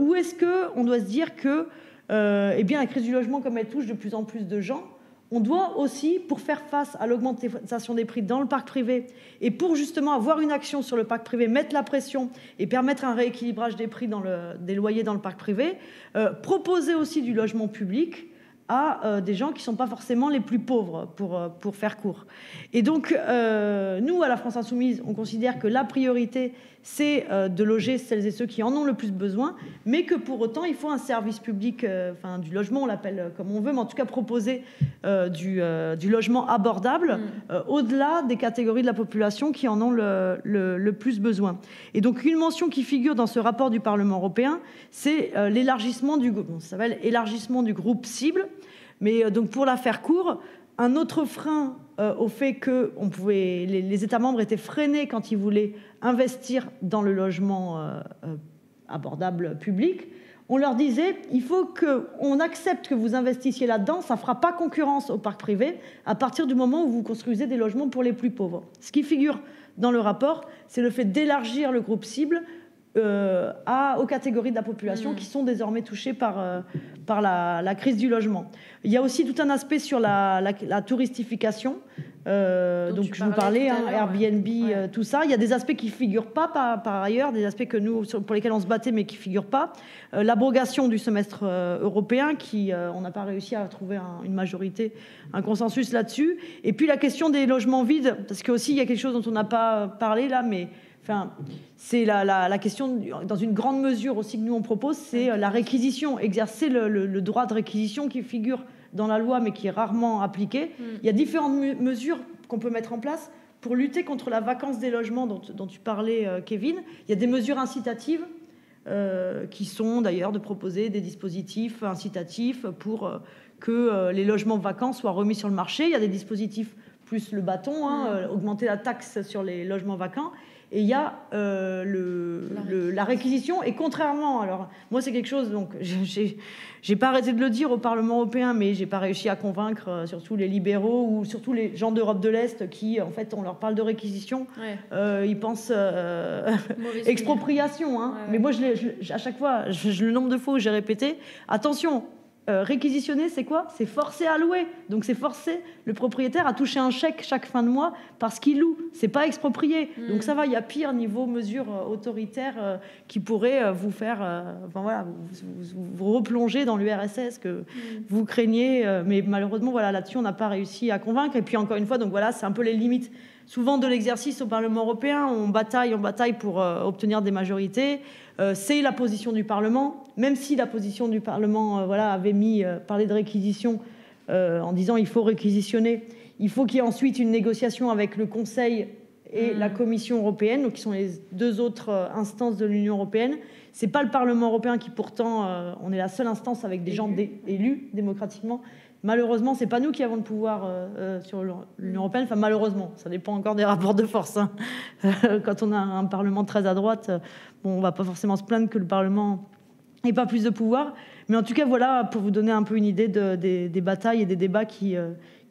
ou est-ce qu'on doit se dire que la crise du logement, comme elle touche de plus en plus de gens, on doit aussi, pour faire face à l'augmentation des prix dans le parc privé et pour justement avoir une action sur le parc privé, mettre la pression et permettre un rééquilibrage des prix des loyers dans le parc privé, proposer aussi du logement public à des gens qui ne sont pas forcément les plus pauvres, pour faire court. Et donc, nous, à la France Insoumise, on considère que la priorité, c'est de loger celles et ceux qui en ont le plus besoin, mais que pour autant, il faut un service public, du logement, on l'appelle comme on veut, mais en tout cas proposer du logement abordable au-delà des catégories de la population qui en ont le plus besoin. Et donc, une mention qui figure dans ce rapport du Parlement européen, c'est l'élargissement ça s'appelle élargissement du groupe cible. Mais donc, pour la faire court, un autre frein au fait que les États membres étaient freinés quand ils voulaient investir dans le logement abordable public. On leur disait, il faut qu'on accepte que vous investissiez là-dedans, ça ne fera pas concurrence au parc privé à partir du moment où vous construisez des logements pour les plus pauvres. Ce qui figure dans le rapport, c'est le fait d'élargir le groupe cible aux catégories de la population qui sont désormais touchées par la crise du logement. Il y a aussi tout un aspect sur la touristification. Donc je vous parlais, Airbnb, tout ça. Il y a des aspects qui ne figurent pas par ailleurs, des aspects pour lesquels on se battait mais qui ne figurent pas. L'abrogation du semestre européen, on n'a pas réussi à trouver une majorité, un consensus là-dessus. Et puis la question des logements vides, parce qu'il y a quelque chose dont on n'a pas parlé là, mais c'est la question, dans une grande mesure aussi que nous on propose, c'est la réquisition, exercer le droit de réquisition qui figure dans la loi mais qui est rarement appliqué. Il y a différentes mesures qu'on peut mettre en place pour lutter contre la vacance des logements dont tu parlais, Kevin, il y a des mesures incitatives qui sont d'ailleurs de proposer des dispositifs incitatifs pour que les logements vacants soient remis sur le marché. Il y a des dispositifs plus le bâton, augmenter la taxe sur les logements vacants. Et il y a la réquisition. Et contrairement, alors moi c'est quelque chose, donc j'ai pas arrêté de le dire au Parlement européen, mais j'ai pas réussi à convaincre surtout les libéraux ou surtout les gens d'Europe de l'Est qui, en fait, on leur parle de réquisition, ils pensent expropriation. Hein. Mais moi, à chaque fois, le nombre de fois où j'ai répété, attention. Réquisitionner, c'est quoi? C'est forcer à louer. Donc c'est forcer le propriétaire à toucher un chèque chaque fin de mois parce qu'il loue. C'est pas exproprié. Donc ça va, il y a pire niveau mesures autoritaires qui pourraient vous faire, vous replonger dans l'URSS que vous craignez. Mais malheureusement, voilà, là-dessus, on n'a pas réussi à convaincre. Et puis encore une fois, donc voilà, c'est un peu les limites. Souvent de l'exercice au Parlement européen, on bataille pour obtenir des majorités. C'est la position du Parlement, même si la position du Parlement avait parlé de réquisition en disant il faut réquisitionner. Il faut qu'il y ait ensuite une négociation avec le Conseil et la Commission européenne, donc qui sont les deux autres instances de l'Union européenne. C'est pas le Parlement européen qui pourtant, on est la seule instance avec des gens élus démocratiquement. Malheureusement, c'est pas nous qui avons le pouvoir sur l'Union européenne. Enfin, malheureusement, ça dépend encore des rapports de force. Hein. Quand on a un Parlement très à droite, on va pas forcément se plaindre que le Parlement n'ait pas plus de pouvoir. Mais en tout cas, voilà, pour vous donner un peu une idée des batailles et des débats qui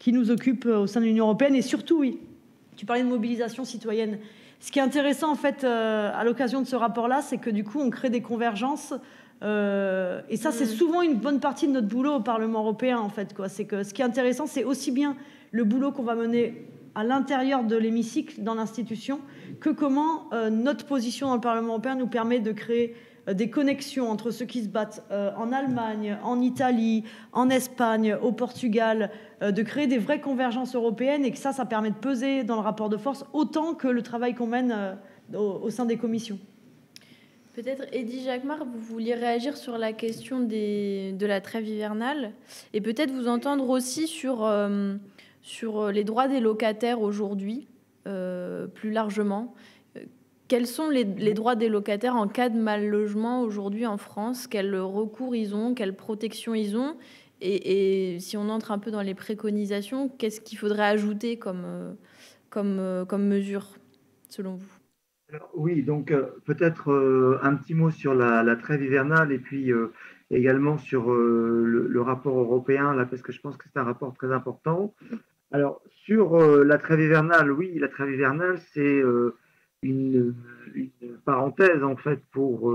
nous occupent au sein de l'Union européenne. Et surtout, oui, tu parlais de mobilisation citoyenne. Ce qui est intéressant, en fait, à l'occasion de ce rapport-là, c'est que du coup, on crée des convergences. Et ça, c'est souvent une bonne partie de notre boulot au Parlement européen, en fait. C'est que ce qui est intéressant, c'est aussi bien le boulot qu'on va mener à l'intérieur de l'hémicycle, dans l'institution, que comment notre position dans le Parlement européen nous permet de créer des connexions entre ceux qui se battent en Allemagne, en Italie, en Espagne, au Portugal, de créer des vraies convergences européennes, et que ça permet de peser dans le rapport de force autant que le travail qu'on mène au sein des commissions. Peut-être, Eddy Jacquemart, vous vouliez réagir sur la question de la trêve hivernale et peut-être vous entendre aussi sur les droits des locataires aujourd'hui, plus largement. Quels sont les droits des locataires en cas de mal logement aujourd'hui en France? Quel recours ils ont? Quelle protection ils ont? Et si on entre un peu dans les préconisations, qu'est-ce qu'il faudrait ajouter comme mesure, selon vous? Oui, donc peut-être un petit mot sur la trêve hivernale et puis également sur le rapport européen, là, parce que je pense que c'est un rapport très important. Alors, sur la trêve hivernale, oui, la trêve hivernale, c'est une parenthèse, en fait, pour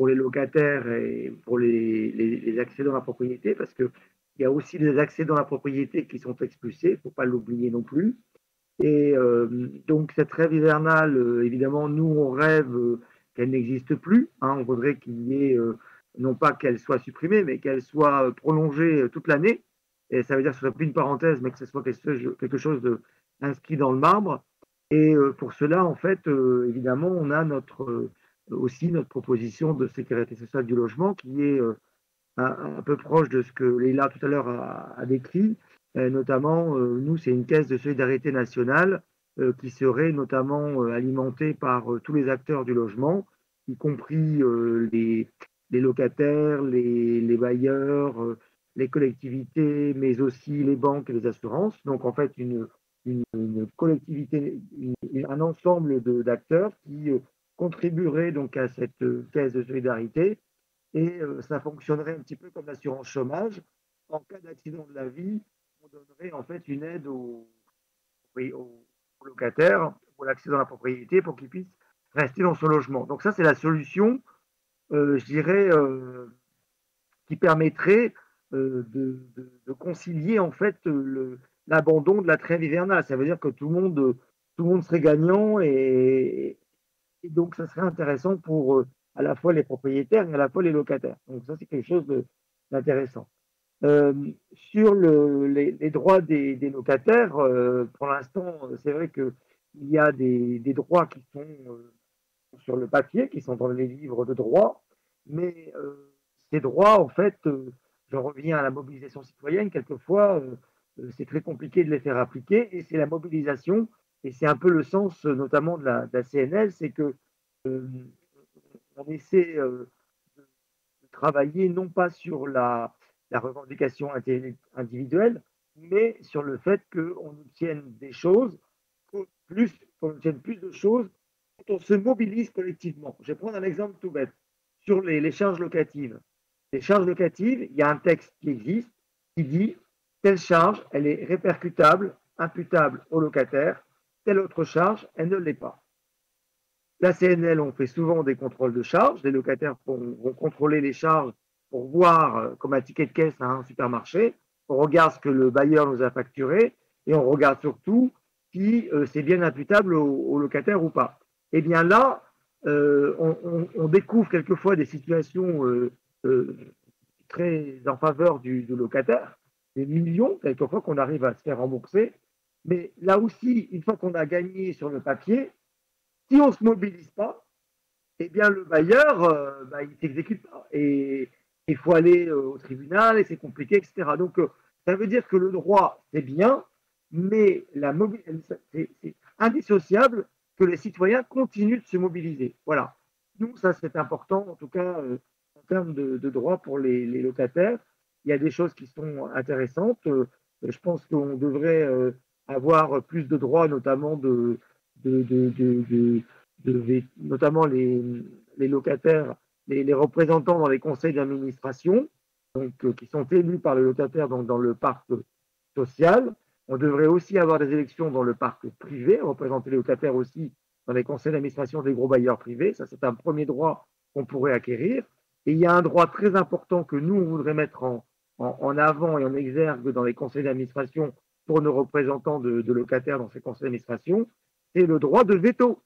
les locataires et pour les accédants à la propriété, parce qu'il y a aussi des accédants à la propriété qui sont expulsés, il ne faut pas l'oublier non plus. Et donc cette trêve hivernale, évidemment, nous on rêve qu'elle n'existe plus. Hein, on voudrait qu'il y ait, non pas qu'elle soit supprimée, mais qu'elle soit prolongée toute l'année. Et ça veut dire que ce soit plus une parenthèse, mais que ce soit quelque chose de inscrit dans le marbre. Et pour cela, en fait, évidemment, on a aussi notre proposition de sécurité sociale du logement qui est un peu proche de ce que Leïla tout à l'heure a décrit. Notamment, nous, c'est une caisse de solidarité nationale qui serait notamment alimentée par tous les acteurs du logement, y compris les locataires, les bailleurs, les collectivités, mais aussi les banques et les assurances. Donc, en fait, une collectivité, un ensemble d'acteurs qui contribueraient donc à cette caisse de solidarité. Et ça fonctionnerait un petit peu comme l'assurance chômage. En cas d'accident de la vie, on donnerait en fait une aide aux locataires pour l'accès dans la propriété pour qu'ils puissent rester dans son logement. Donc ça, c'est la solution, je dirais, qui permettrait de concilier en fait l'abandon de la trêve hivernale. Ça veut dire que tout le monde serait gagnant et donc ça serait intéressant pour à la fois les propriétaires et à la fois les locataires. Donc ça, c'est quelque chose d'intéressant. Sur les droits des locataires, pour l'instant, c'est vrai qu'il y a des droits qui sont sur le papier, qui sont dans les livres de droit, mais ces droits, en fait, je reviens à la mobilisation citoyenne, quelquefois, c'est très compliqué de les faire appliquer, et c'est la mobilisation Et c'est un peu le sens notamment de la CNL, c'est que on essaie de travailler non pas sur la revendication individuelle, mais sur le fait qu'on obtienne des choses, qu'on obtienne plus de choses quand on se mobilise collectivement. Je vais prendre un exemple tout bête sur les charges locatives. Les charges locatives, il y a un texte qui existe qui dit telle charge, elle est répercutable, imputable au locataire, telle autre charge, elle ne l'est pas. La CNL, on fait souvent des contrôles de charges. Les locataires vont contrôler les charges pour voir, comme un ticket de caisse à un supermarché, on regarde ce que le bailleur nous a facturé et on regarde surtout si c'est bien imputable au locataire ou pas. Et bien là, on découvre quelquefois des situations très en faveur du locataire, des millions, quelquefois qu'on arrive à se faire rembourser. Mais là aussi, une fois qu'on a gagné sur le papier, si on ne se mobilise pas, eh bien le bailleur, il ne s'exécute pas. Et il faut aller au tribunal et c'est compliqué, etc. Donc ça veut dire que le droit, c'est bien, mais c'est indissociable que les citoyens continuent de se mobiliser. Voilà. Nous, ça c'est important, en tout cas en termes de droit pour les locataires. Il y a des choses qui sont intéressantes. Je pense qu'on devrait avoir plus de droits, notamment de, de, de, notamment les locataires, les représentants dans les conseils d'administration, donc qui sont élus par le locataire dans le parc social. On devrait aussi avoir des élections dans le parc privé, représenter les locataires aussi dans les conseils d'administration des gros bailleurs privés. Ça, c'est un premier droit qu'on pourrait acquérir. Et il y a un droit très important que nous, on voudrait mettre en avant et en exergue dans les conseils d'administration pour nos représentants de locataires dans ces conseils d'administration, c'est le droit de veto.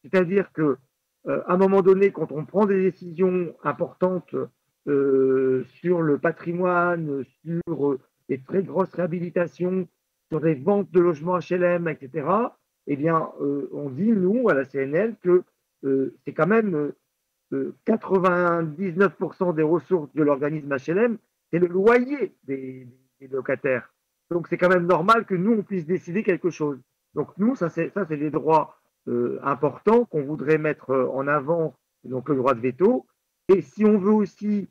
C'est-à-dire que à un moment donné, quand on prend des décisions importantes sur le patrimoine, sur des très grosses réhabilitations, sur des ventes de logements HLM, etc., eh bien, on dit, nous, à la CNL, que c'est quand même 99% des ressources de l'organisme HLM, c'est le loyer des locataires. Donc, c'est quand même normal que nous, on puisse décider quelque chose. Donc, nous, ça, c'est des droits importants qu'on voudrait mettre en avant, donc le droit de veto. Et si on veut aussi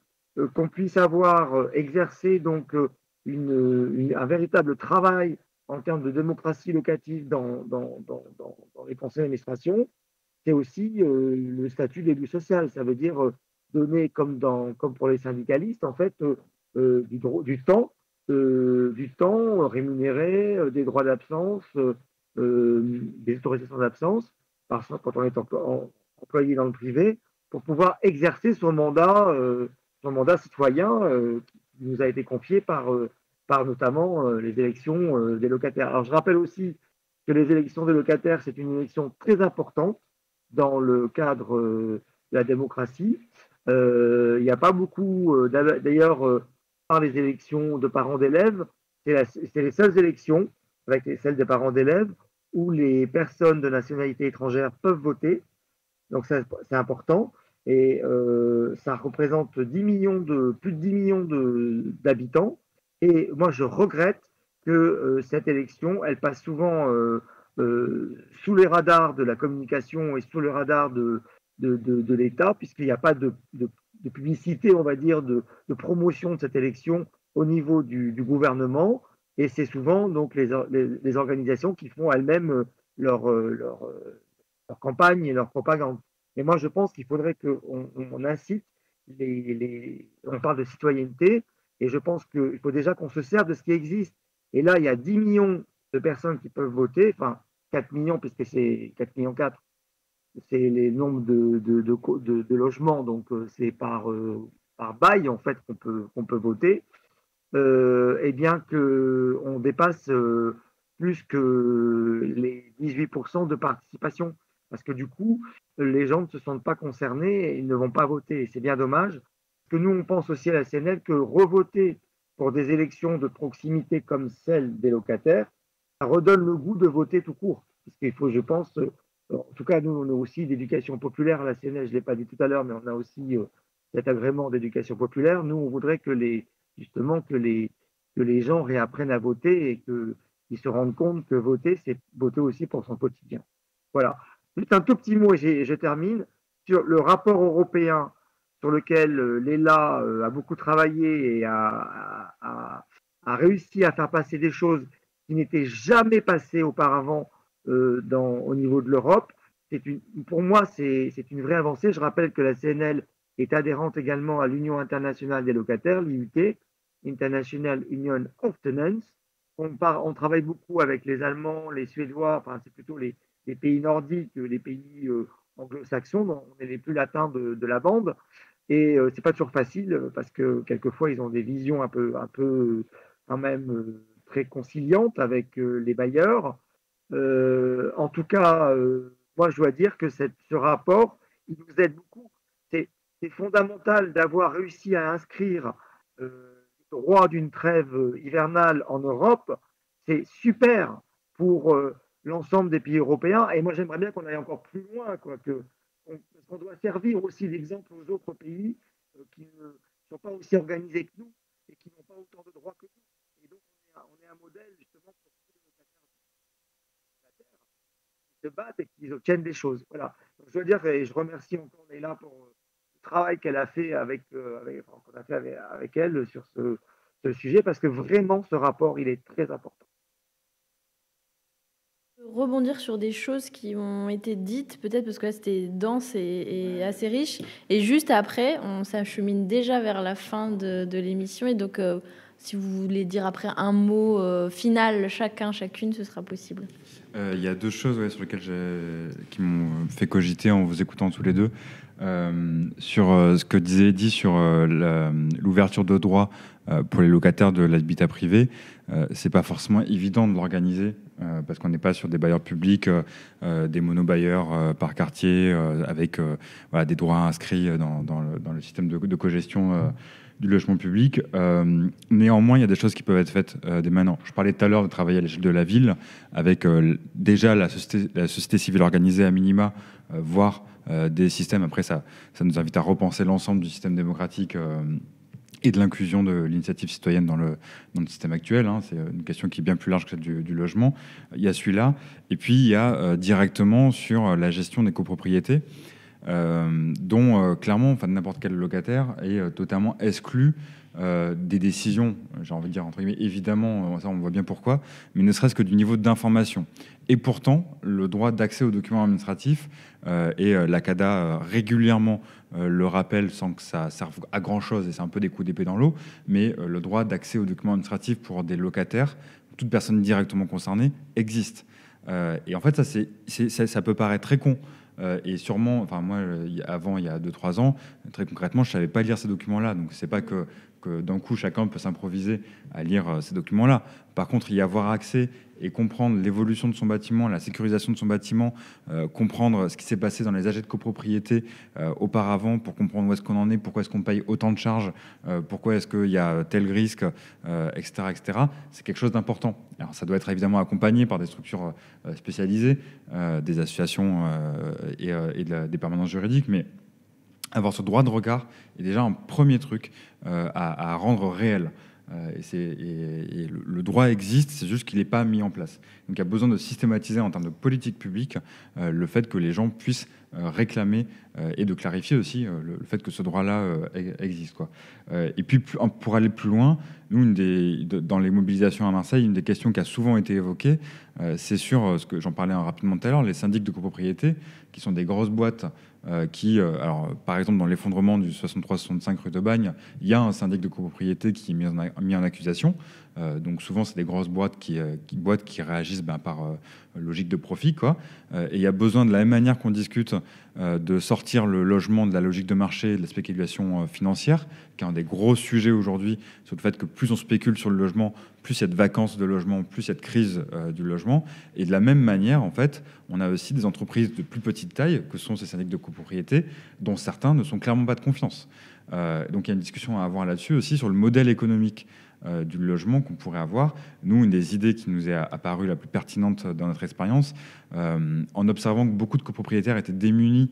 qu'on puisse avoir exercé donc un véritable travail en termes de démocratie locative dans les conseils d'administration, c'est aussi le statut d'élu social. Ça veut dire donner, comme pour les syndicalistes, en fait, du temps rémunéré, des droits d'absence, des autorisations d'absence, quand on est employé dans le privé, pour pouvoir exercer son mandat citoyen qui nous a été confié par notamment les élections des locataires. Alors je rappelle aussi que les élections des locataires, c'est une élection très importante dans le cadre de la démocratie. Il n'y a pas beaucoup, d'ailleurs, par les élections de parents d'élèves, c'est les seules élections, avec celles des parents d'élèves, où les personnes de nationalité étrangère peuvent voter. Donc c'est important. Et ça représente plus de 10 millions d'habitants. Et moi, je regrette que cette élection, elle passe souvent sous les radars de la communication et sous le radar de l'État, puisqu'il n'y a pas de publicité, on va dire, de promotion de cette élection au niveau du gouvernement. Et c'est souvent donc les organisations qui font elles-mêmes leur campagne et leur propagande. Mais moi, je pense qu'il faudrait qu'on incite on parle de citoyenneté, et je pense qu'il faut déjà qu'on se serve de ce qui existe. Et là, il y a 10 millions de personnes qui peuvent voter, enfin 4 millions, puisque c'est 4 millions 4, c'est les nombres de logements, donc c'est par bail en fait qu'on peut voter. Et bien qu'on dépasse plus que les 18% de participation. Parce que du coup, les gens ne se sentent pas concernés et ils ne vont pas voter. Et c'est bien dommage. Parce que nous, on pense aussi à la CNL que revoter pour des élections de proximité comme celle des locataires, ça redonne le goût de voter tout court. Parce qu'il faut, je pense, en tout cas, nous, on a aussi d'éducation populaire à la CNL, je ne l'ai pas dit tout à l'heure, mais on a aussi cet agrément d'éducation populaire. Nous, on voudrait justement que les gens réapprennent à voter et ils se rendent compte que voter, c'est voter aussi pour son quotidien. Voilà. Juste un tout petit mot et je termine. Sur le rapport européen sur lequel Léla a beaucoup travaillé et a réussi à faire passer des choses qui n'étaient jamais passées auparavant au niveau de l'Europe. Pour moi, c'est une vraie avancée. Je rappelle que la CNL est adhérente également à l'Union internationale des locataires, l'IUT, International Union of Tenants. On travaille beaucoup avec les Allemands, les Suédois, enfin c'est plutôt les pays nordiques, les pays anglo-saxons, on est les plus latins de la bande. Et c'est pas toujours facile parce que quelquefois ils ont des visions un peu quand même très conciliantes avec les bailleurs. En tout cas, moi je dois dire que ce rapport, il nous aide beaucoup. C'est fondamental d'avoir réussi à inscrire le droit d'une trêve hivernale en Europe. C'est super pour l'ensemble des pays européens. Et moi j'aimerais bien qu'on aille encore plus loin, quoi, parce qu'on doit servir aussi d'exemple aux autres pays qui ne sont pas aussi organisés que nous et qui n'ont pas autant de droits que nous. Et donc, on est un modèle justement pour tous les locataires de la Terre qui se battent et qui obtiennent des choses. Voilà. Donc, je dois dire, et je remercie encore Leïla pour le travail qu'elle a fait qu'on a fait avec elle sur ce sujet, parce que vraiment, ce rapport, il est très important. Rebondir sur des choses qui ont été dites, peut-être parce que là c'était dense et assez riche. Et juste après, on s'achemine déjà vers la fin de l'émission. Et donc, si vous voulez dire après un mot final, chacune, ce sera possible. Il y a deux choses sur lesquelles qui m'ont fait cogiter en vous écoutant tous les deux. Sur ce que disait Eddy sur l'ouverture de droits pour les locataires de l'habitat privé, c'est pas forcément évident de l'organiser parce qu'on n'est pas sur des bailleurs publics, des monobailleurs par quartier avec des droits inscrits dans le système de cogestion du logement public. Néanmoins, il y a des choses qui peuvent être faites dès maintenant. Je parlais tout à l'heure de travailler à l'échelle de la ville avec déjà la société civile organisée à minima, voire des systèmes. Après, ça nous invite à repenser l'ensemble du système démocratique et de l'inclusion de l'initiative citoyenne dans le système actuel. C'est une question qui est bien plus large que celle du logement. Il y a celui-là. Et puis, il y a directement sur la gestion des copropriétés, dont clairement, n'importe quel locataire est totalement exclu des décisions, j'ai envie de dire entre guillemets, évidemment, ça on voit bien pourquoi, mais ne serait-ce que du niveau d'information. Et pourtant, le droit d'accès aux documents administratifs, et la CADA régulièrement le rappelle sans que ça serve à grand-chose, et c'est un peu des coups d'épée dans l'eau, mais le droit d'accès aux documents administratifs pour des locataires, toute personne directement concernée, existe. Et en fait, ça peut paraître très con. Et sûrement, moi, avant, il y a 2-3 ans, très concrètement, je ne savais pas lire ces documents-là. Donc, c'est pas que d'un coup, chacun peut s'improviser à lire ces documents-là. Par contre, y avoir accès et comprendre l'évolution de son bâtiment, la sécurisation de son bâtiment, comprendre ce qui s'est passé dans les AG de copropriété auparavant pour comprendre où est-ce qu'on en est, pourquoi est-ce qu'on paye autant de charges, pourquoi est-ce qu'il y a tel risque, etc., etc. C'est quelque chose d'important. Alors, ça doit être évidemment accompagné par des structures spécialisées, des associations des permanences juridiques, mais avoir ce droit de regard est déjà un premier truc à rendre réel. Et le droit existe, c'est juste qu'il n'est pas mis en place. Donc il y a besoin de systématiser en termes de politique publique le fait que les gens puissent réclamer et de clarifier aussi le fait que ce droit-là existe, quoi. Et puis pour aller plus loin, nous, dans les mobilisations à Marseille, une des questions qui a souvent été évoquée, c'est sur ce que j'en parlais rapidement tout à l'heure, les syndics de copropriété, qui sont des grosses boîtes alors, par exemple, dans l'effondrement du 63-65 rue de Bagne, il y a un syndic de copropriété qui est mis en accusation. Donc souvent, c'est des grosses boîtes qui réagissent par logique de profit, quoi. Et il y a besoin, de la même manière qu'on discute de sortir le logement de la logique de marché et de la spéculation financière, qui est un des gros sujets aujourd'hui, sur le fait que plus on spécule sur le logement, plus il y a de vacances de logement, plus il y a de crise du logement. Et de la même manière, en fait, on a aussi des entreprises de plus petite taille, que sont ces syndics de copropriété, dont certains ne sont clairement pas de confiance. Donc il y a une discussion à avoir là-dessus aussi, sur le modèle économique du logement qu'on pourrait avoir. Nous, une des idées qui nous est apparue la plus pertinente dans notre expérience, en observant que beaucoup de copropriétaires étaient démunis,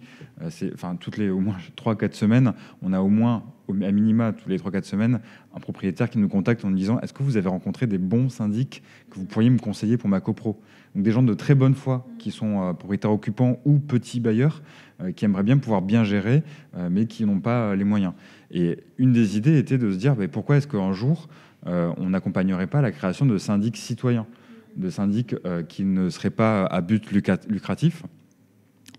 toutes les au moins 3-4 semaines, on a au moins à minima tous les 3-4 semaines, un propriétaire qui nous contacte en nous disant « Est-ce que vous avez rencontré des bons syndics que vous pourriez me conseiller pour ma copro ?» Donc des gens de très bonne foi qui sont propriétaires occupants ou petits bailleurs qui aimeraient bien pouvoir bien gérer, mais qui n'ont pas les moyens. Et une des idées était de se dire pourquoi est-ce qu'un jour, on n'accompagnerait pas la création de syndics citoyens, de syndics qui ne seraient pas à but lucratif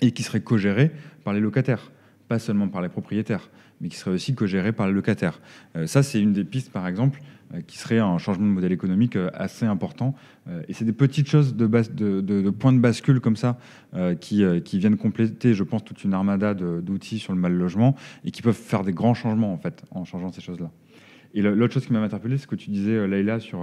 et qui seraient co-gérés par les locataires, pas seulement par les propriétaires, mais qui seraient aussi co-gérés par les locataires. Ça, c'est une des pistes, par exemple, qui serait un changement de modèle économique assez important. Et c'est des petites choses de points de bascule comme ça qui viennent compléter, je pense, toute une armada d'outils sur le mal logement et qui peuvent faire des grands changements, en fait, en changeant ces choses-là. Et l'autre chose qui m'a interpellé, c'est ce que tu disais, Leïla, sur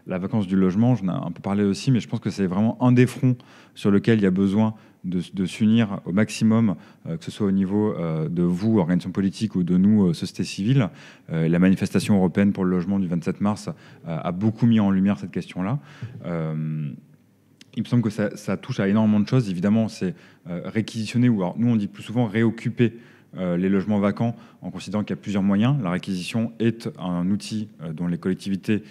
la vacance du logement. J'en ai un peu parlé aussi, mais je pense que c'est vraiment un des fronts sur lequel il y a besoin de s'unir au maximum, que ce soit au niveau de vous, organisations politiques, ou de nous, société civile. La manifestation européenne pour le logement du 27 mars a beaucoup mis en lumière cette question-là. Il me semble que ça touche à énormément de choses. Évidemment, c'est réquisitionner, ou alors nous on dit plus souvent réoccuper les logements vacants en considérant qu'il y a plusieurs moyens. La réquisition est un outil dont les collectivités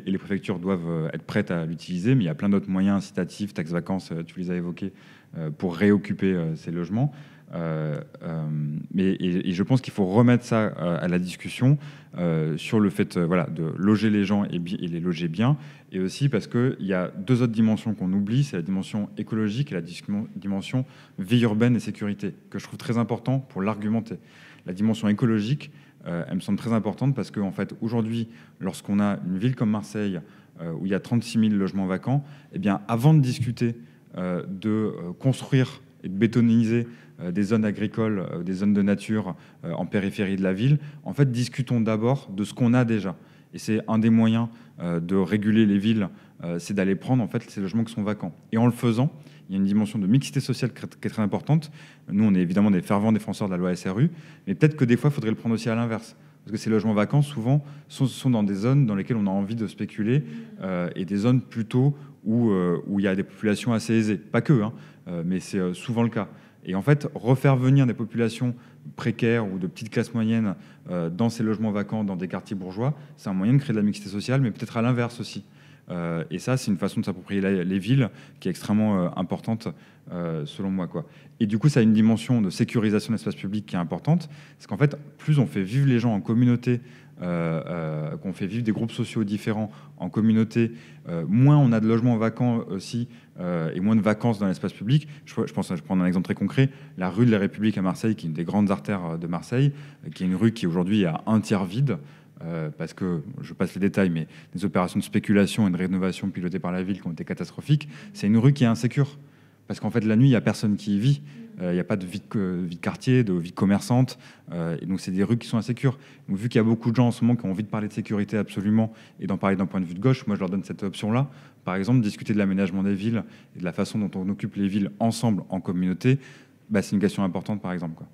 et les préfectures doivent être prêtes à l'utiliser, mais il y a plein d'autres moyens incitatifs, taxes vacances, tu les as évoqués, pour réoccuper ces logements. Et je pense qu'il faut remettre ça à la discussion sur le fait de loger les gens et les loger bien, et aussi parce qu'il y a deux autres dimensions qu'on oublie, c'est la dimension écologique et la dimension vie urbaine et sécurité, que je trouve très important pour l'argumenter. La dimension écologique, elle me semble très importante parce qu'en fait, aujourd'hui, lorsqu'on a une ville comme Marseille où il y a 36 000 logements vacants, eh bien, avant de discuter de construire et de bétoniser des zones agricoles, des zones de nature en périphérie de la ville, en fait, discutons d'abord de ce qu'on a déjà. Et c'est un des moyens de réguler les villes, c'est d'aller prendre en fait ces logements qui sont vacants. Et en le faisant, il y a une dimension de mixité sociale qui est très importante. Nous, on est évidemment des fervents défenseurs de la loi SRU, mais peut-être que des fois, il faudrait le prendre aussi à l'inverse. Parce que ces logements vacants, souvent, sont dans des zones dans lesquelles on a envie de spéculer, et des zones plutôt où il y a des populations assez aisées. Pas que, mais c'est souvent le cas. Et en fait, refaire venir des populations précaires ou de petites classes moyennes dans ces logements vacants, dans des quartiers bourgeois, c'est un moyen de créer de la mixité sociale, mais peut-être à l'inverse aussi. Et ça, c'est une façon de s'approprier les villes qui est extrêmement importante, selon moi, quoi. Et du coup, ça a une dimension de sécurisation de l'espace public qui est importante. Parce qu'en fait, plus on fait vivre les gens en communauté, qu'on fait vivre des groupes sociaux différents en communauté, moins on a de logements vacants aussi, et moins de vacances dans l'espace public. Je prends un exemple très concret, la rue de la République à Marseille, qui est une des grandes artères de Marseille, qui est une rue qui aujourd'hui a un tiers vide, parce que, je passe les détails, mais des opérations de spéculation et de rénovation pilotées par la ville qui ont été catastrophiques. C'est une rue qui est insécure, parce qu'en fait, la nuit, il n'y a personne qui y vit. Il n'y a pas de vie de quartier, de vie commerçante, et donc c'est des rues qui sont insécures. Donc, vu qu'il y a beaucoup de gens en ce moment qui ont envie de parler de sécurité absolument et d'en parler d'un point de vue de gauche, moi je leur donne cette option-là. Par exemple, discuter de l'aménagement des villes et de la façon dont on occupe les villes ensemble en communauté, c'est une question importante, par exemple, quoi.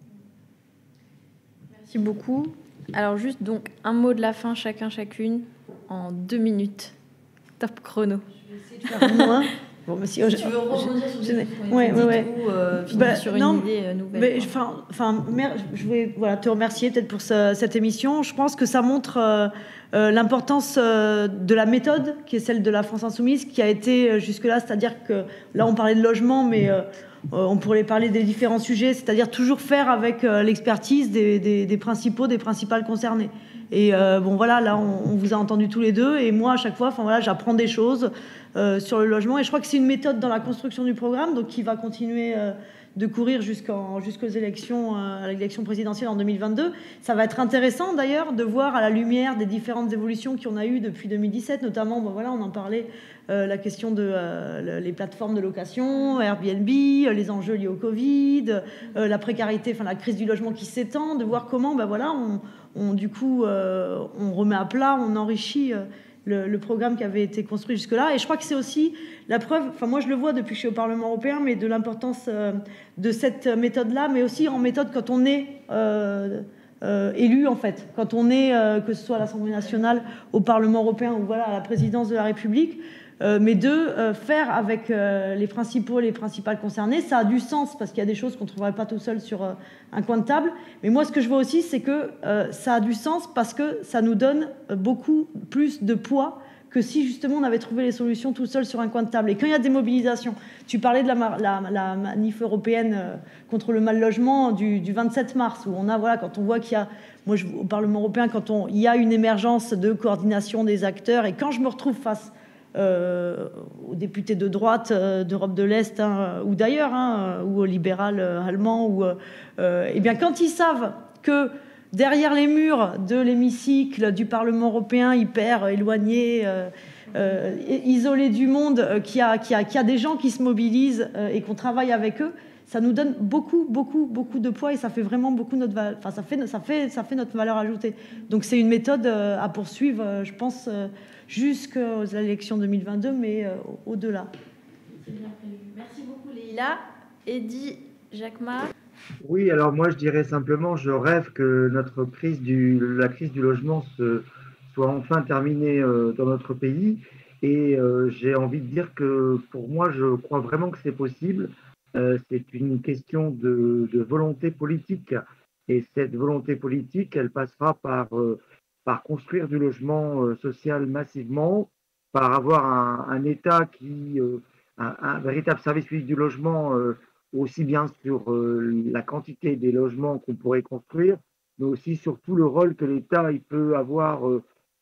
Merci beaucoup. Alors juste donc un mot de la fin, chacune, en 2 minutes. Top chrono. Je vais essayer de faire moins. Bon, mais si, tu veux rebondir sur ce finir sur une idée nouvelle. Je voulais te remercier peut-être pour cette émission. Je pense que ça montre l'importance de la méthode qui est celle de la France Insoumise, qui a été jusque-là, c'est-à-dire que là on parlait de logement, mais on pourrait parler des différents sujets, c'est-à-dire toujours faire avec l'expertise des principales concernés. Et là on vous a entendu tous les deux, et moi à chaque fois j'apprends des choses sur le logement, et je crois que c'est une méthode dans la construction du programme, donc qui va continuer de courir jusqu'aux élections, à l'élection présidentielle en 2022. Ça va être intéressant d'ailleurs de voir à la lumière des différentes évolutions qu'on a eues depuis 2017, notamment, on en parlait, la question de les plateformes de location, Airbnb, les enjeux liés au Covid, la précarité, la crise du logement qui s'étend, de voir comment on remet à plat, on enrichit le programme qui avait été construit jusque-là. Et je crois que c'est aussi la preuve, moi je le vois depuis que je suis au Parlement européen, mais de l'importance de cette méthode-là, mais aussi en méthode quand on est élu, en fait, quand on est, que ce soit à l'Assemblée nationale, au Parlement européen ou à la présidence de la République. mais de faire avec les principaux, les principales concernés. Ça a du sens parce qu'il y a des choses qu'on ne trouverait pas tout seul sur un coin de table. Mais moi, ce que je vois aussi, c'est que ça a du sens parce que ça nous donne beaucoup plus de poids que si justement on avait trouvé les solutions tout seul sur un coin de table. Et quand il y a des mobilisations, tu parlais de la manif européenne contre le mal logement du 27 mars, où on a, voilà, quand on voit qu'il y a, moi au Parlement européen, il y a une émergence de coordination des acteurs, et quand je me retrouve face aux députés de droite d'Europe de l'Est ou d'ailleurs, ou aux libérales allemands, et bien quand ils savent que derrière les murs de l'hémicycle du Parlement européen, hyper éloigné, isolé du monde, qu'il y a des gens qui se mobilisent et qu'on travaille avec eux, ça nous donne beaucoup de poids et ça fait vraiment beaucoup notre valeur. Enfin, ça fait notre valeur ajoutée. Donc c'est une méthode à poursuivre, je pense, jusqu'aux élections 2022, mais au-delà. C'est bien prévu. Merci beaucoup, Leïla. Eddy, Jacquemart. Oui, alors moi je dirais simplement, je rêve que la crise du logement soit enfin terminée dans notre pays. Et j'ai envie de dire que pour moi, je crois vraiment que c'est possible. C'est une question de volonté politique. Et cette volonté politique, elle passera par construire du logement social massivement, par avoir un État un véritable service public du logement aussi bien sur la quantité des logements qu'on pourrait construire, mais aussi sur tout le rôle que l'État il peut avoir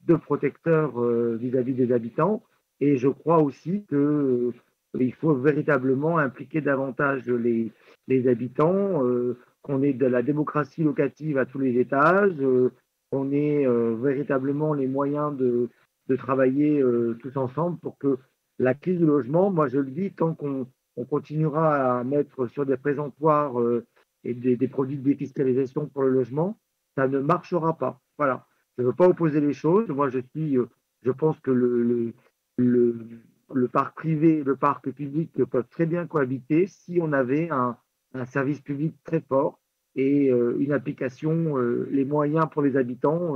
de protecteur vis-à-vis des habitants. Et je crois aussi qu'il faut véritablement impliquer davantage les habitants, qu'on ait de la démocratie locative à tous les étages, qu'on ait véritablement les moyens de travailler tous ensemble pour que la crise du logement, moi je le dis, tant qu'on continuera à mettre sur des présentoirs et des produits de défiscalisation pour le logement, ça ne marchera pas. Voilà. Je ne veux pas opposer les choses. Moi, je pense que le parc privé et le parc public peuvent très bien cohabiter si on avait un service public très fort et une application, les moyens pour les habitants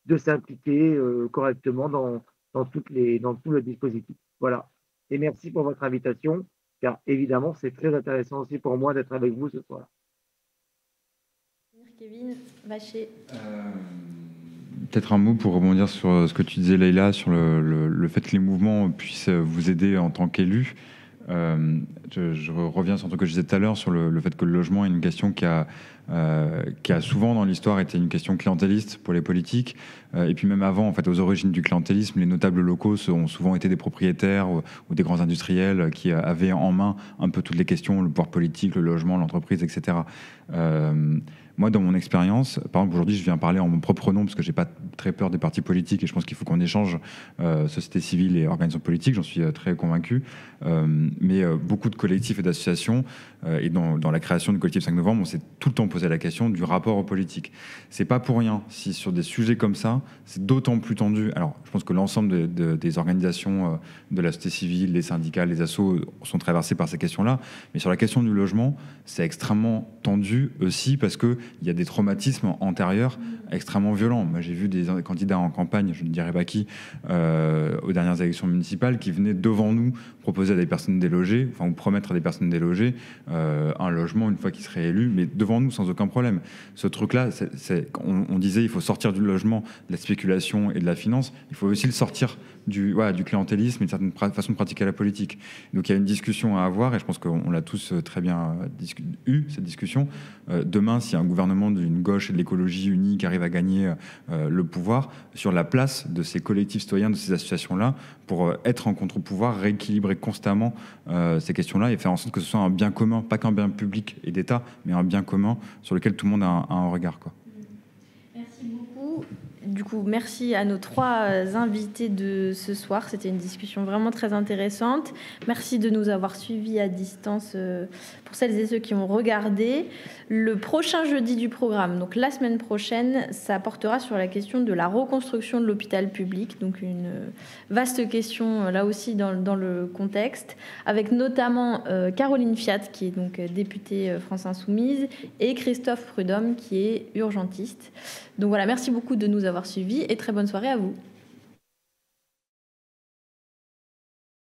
de s'impliquer correctement dans tout le dispositif. Voilà. Et merci pour votre invitation, car évidemment, c'est très intéressant aussi pour moi d'être avec vous ce soir. Kevin Vacher. Peut-être un mot pour rebondir sur ce que tu disais, Leïla, sur le fait que les mouvements puissent vous aider en tant qu'élu. Je reviens sur ce que je disais tout à l'heure sur le fait que le logement est une question qui a souvent dans l'histoire été une question clientéliste pour les politiques, et puis même avant, en fait, aux origines du clientélisme, les notables locaux ont souvent été des propriétaires ou des grands industriels qui avaient en main un peu toutes les questions, le pouvoir politique, le logement, l'entreprise, etc. Moi, dans mon expérience, par exemple, aujourd'hui, je viens parler en mon propre nom parce que j'ai pas très peur des partis politiques et je pense qu'il faut qu'on échange société civile et organisations politiques, j'en suis très convaincu. Mais beaucoup de collectifs et d'associations, et dans la création du collectif 5 novembre, on s'est tout le temps posé la question du rapport aux politiques. C'est pas pour rien si sur des sujets comme ça, c'est d'autant plus tendu. Alors, je pense que l'ensemble des organisations de la société civile, les syndicats, les assos sont traversés par ces questions-là. Mais sur la question du logement, c'est extrêmement tendu aussi parce qu'il y a des traumatismes antérieurs extrêmement violents. Moi, j'ai vu des candidats en campagne, je ne dirais pas qui, aux dernières élections municipales, qui venaient devant nous proposer à des personnes délogées, enfin, ou promettre à des personnes délogées un logement une fois qu'ils seraient élus, mais devant nous sans aucun problème. Ce truc-là, on disait il faut sortir du logement, de la spéculation et de la finance, il faut aussi le sortir du clientélisme et d'une certaine façon de pratiquer la politique. Donc il y a une discussion à avoir et je pense qu'on l'a tous très bien eu, cette discussion. Demain, si un gouvernement d'une gauche et de l'écologie unie qui arrive à gagner le pouvoir, sur la place de ces collectifs citoyens, de ces associations-là, pour être en contre-pouvoir, rééquilibrer constamment ces questions-là et faire en sorte que ce soit un bien commun, pas qu'un bien public et d'État, mais un bien commun sur lequel tout le monde a un regard, quoi. Merci beaucoup. Du coup, merci à nos trois invités de ce soir. C'était une discussion vraiment très intéressante. Merci de nous avoir suivis à distance pour celles et ceux qui ont regardé. Le prochain jeudi du programme, donc la semaine prochaine, ça portera sur la question de la reconstruction de l'hôpital public. Donc une vaste question là aussi dans le contexte, avec notamment Caroline Fiat, qui est donc députée France Insoumise, et Christophe Prudhomme, qui est urgentiste. Donc voilà, merci beaucoup de nous avoir suivis et très bonne soirée à vous.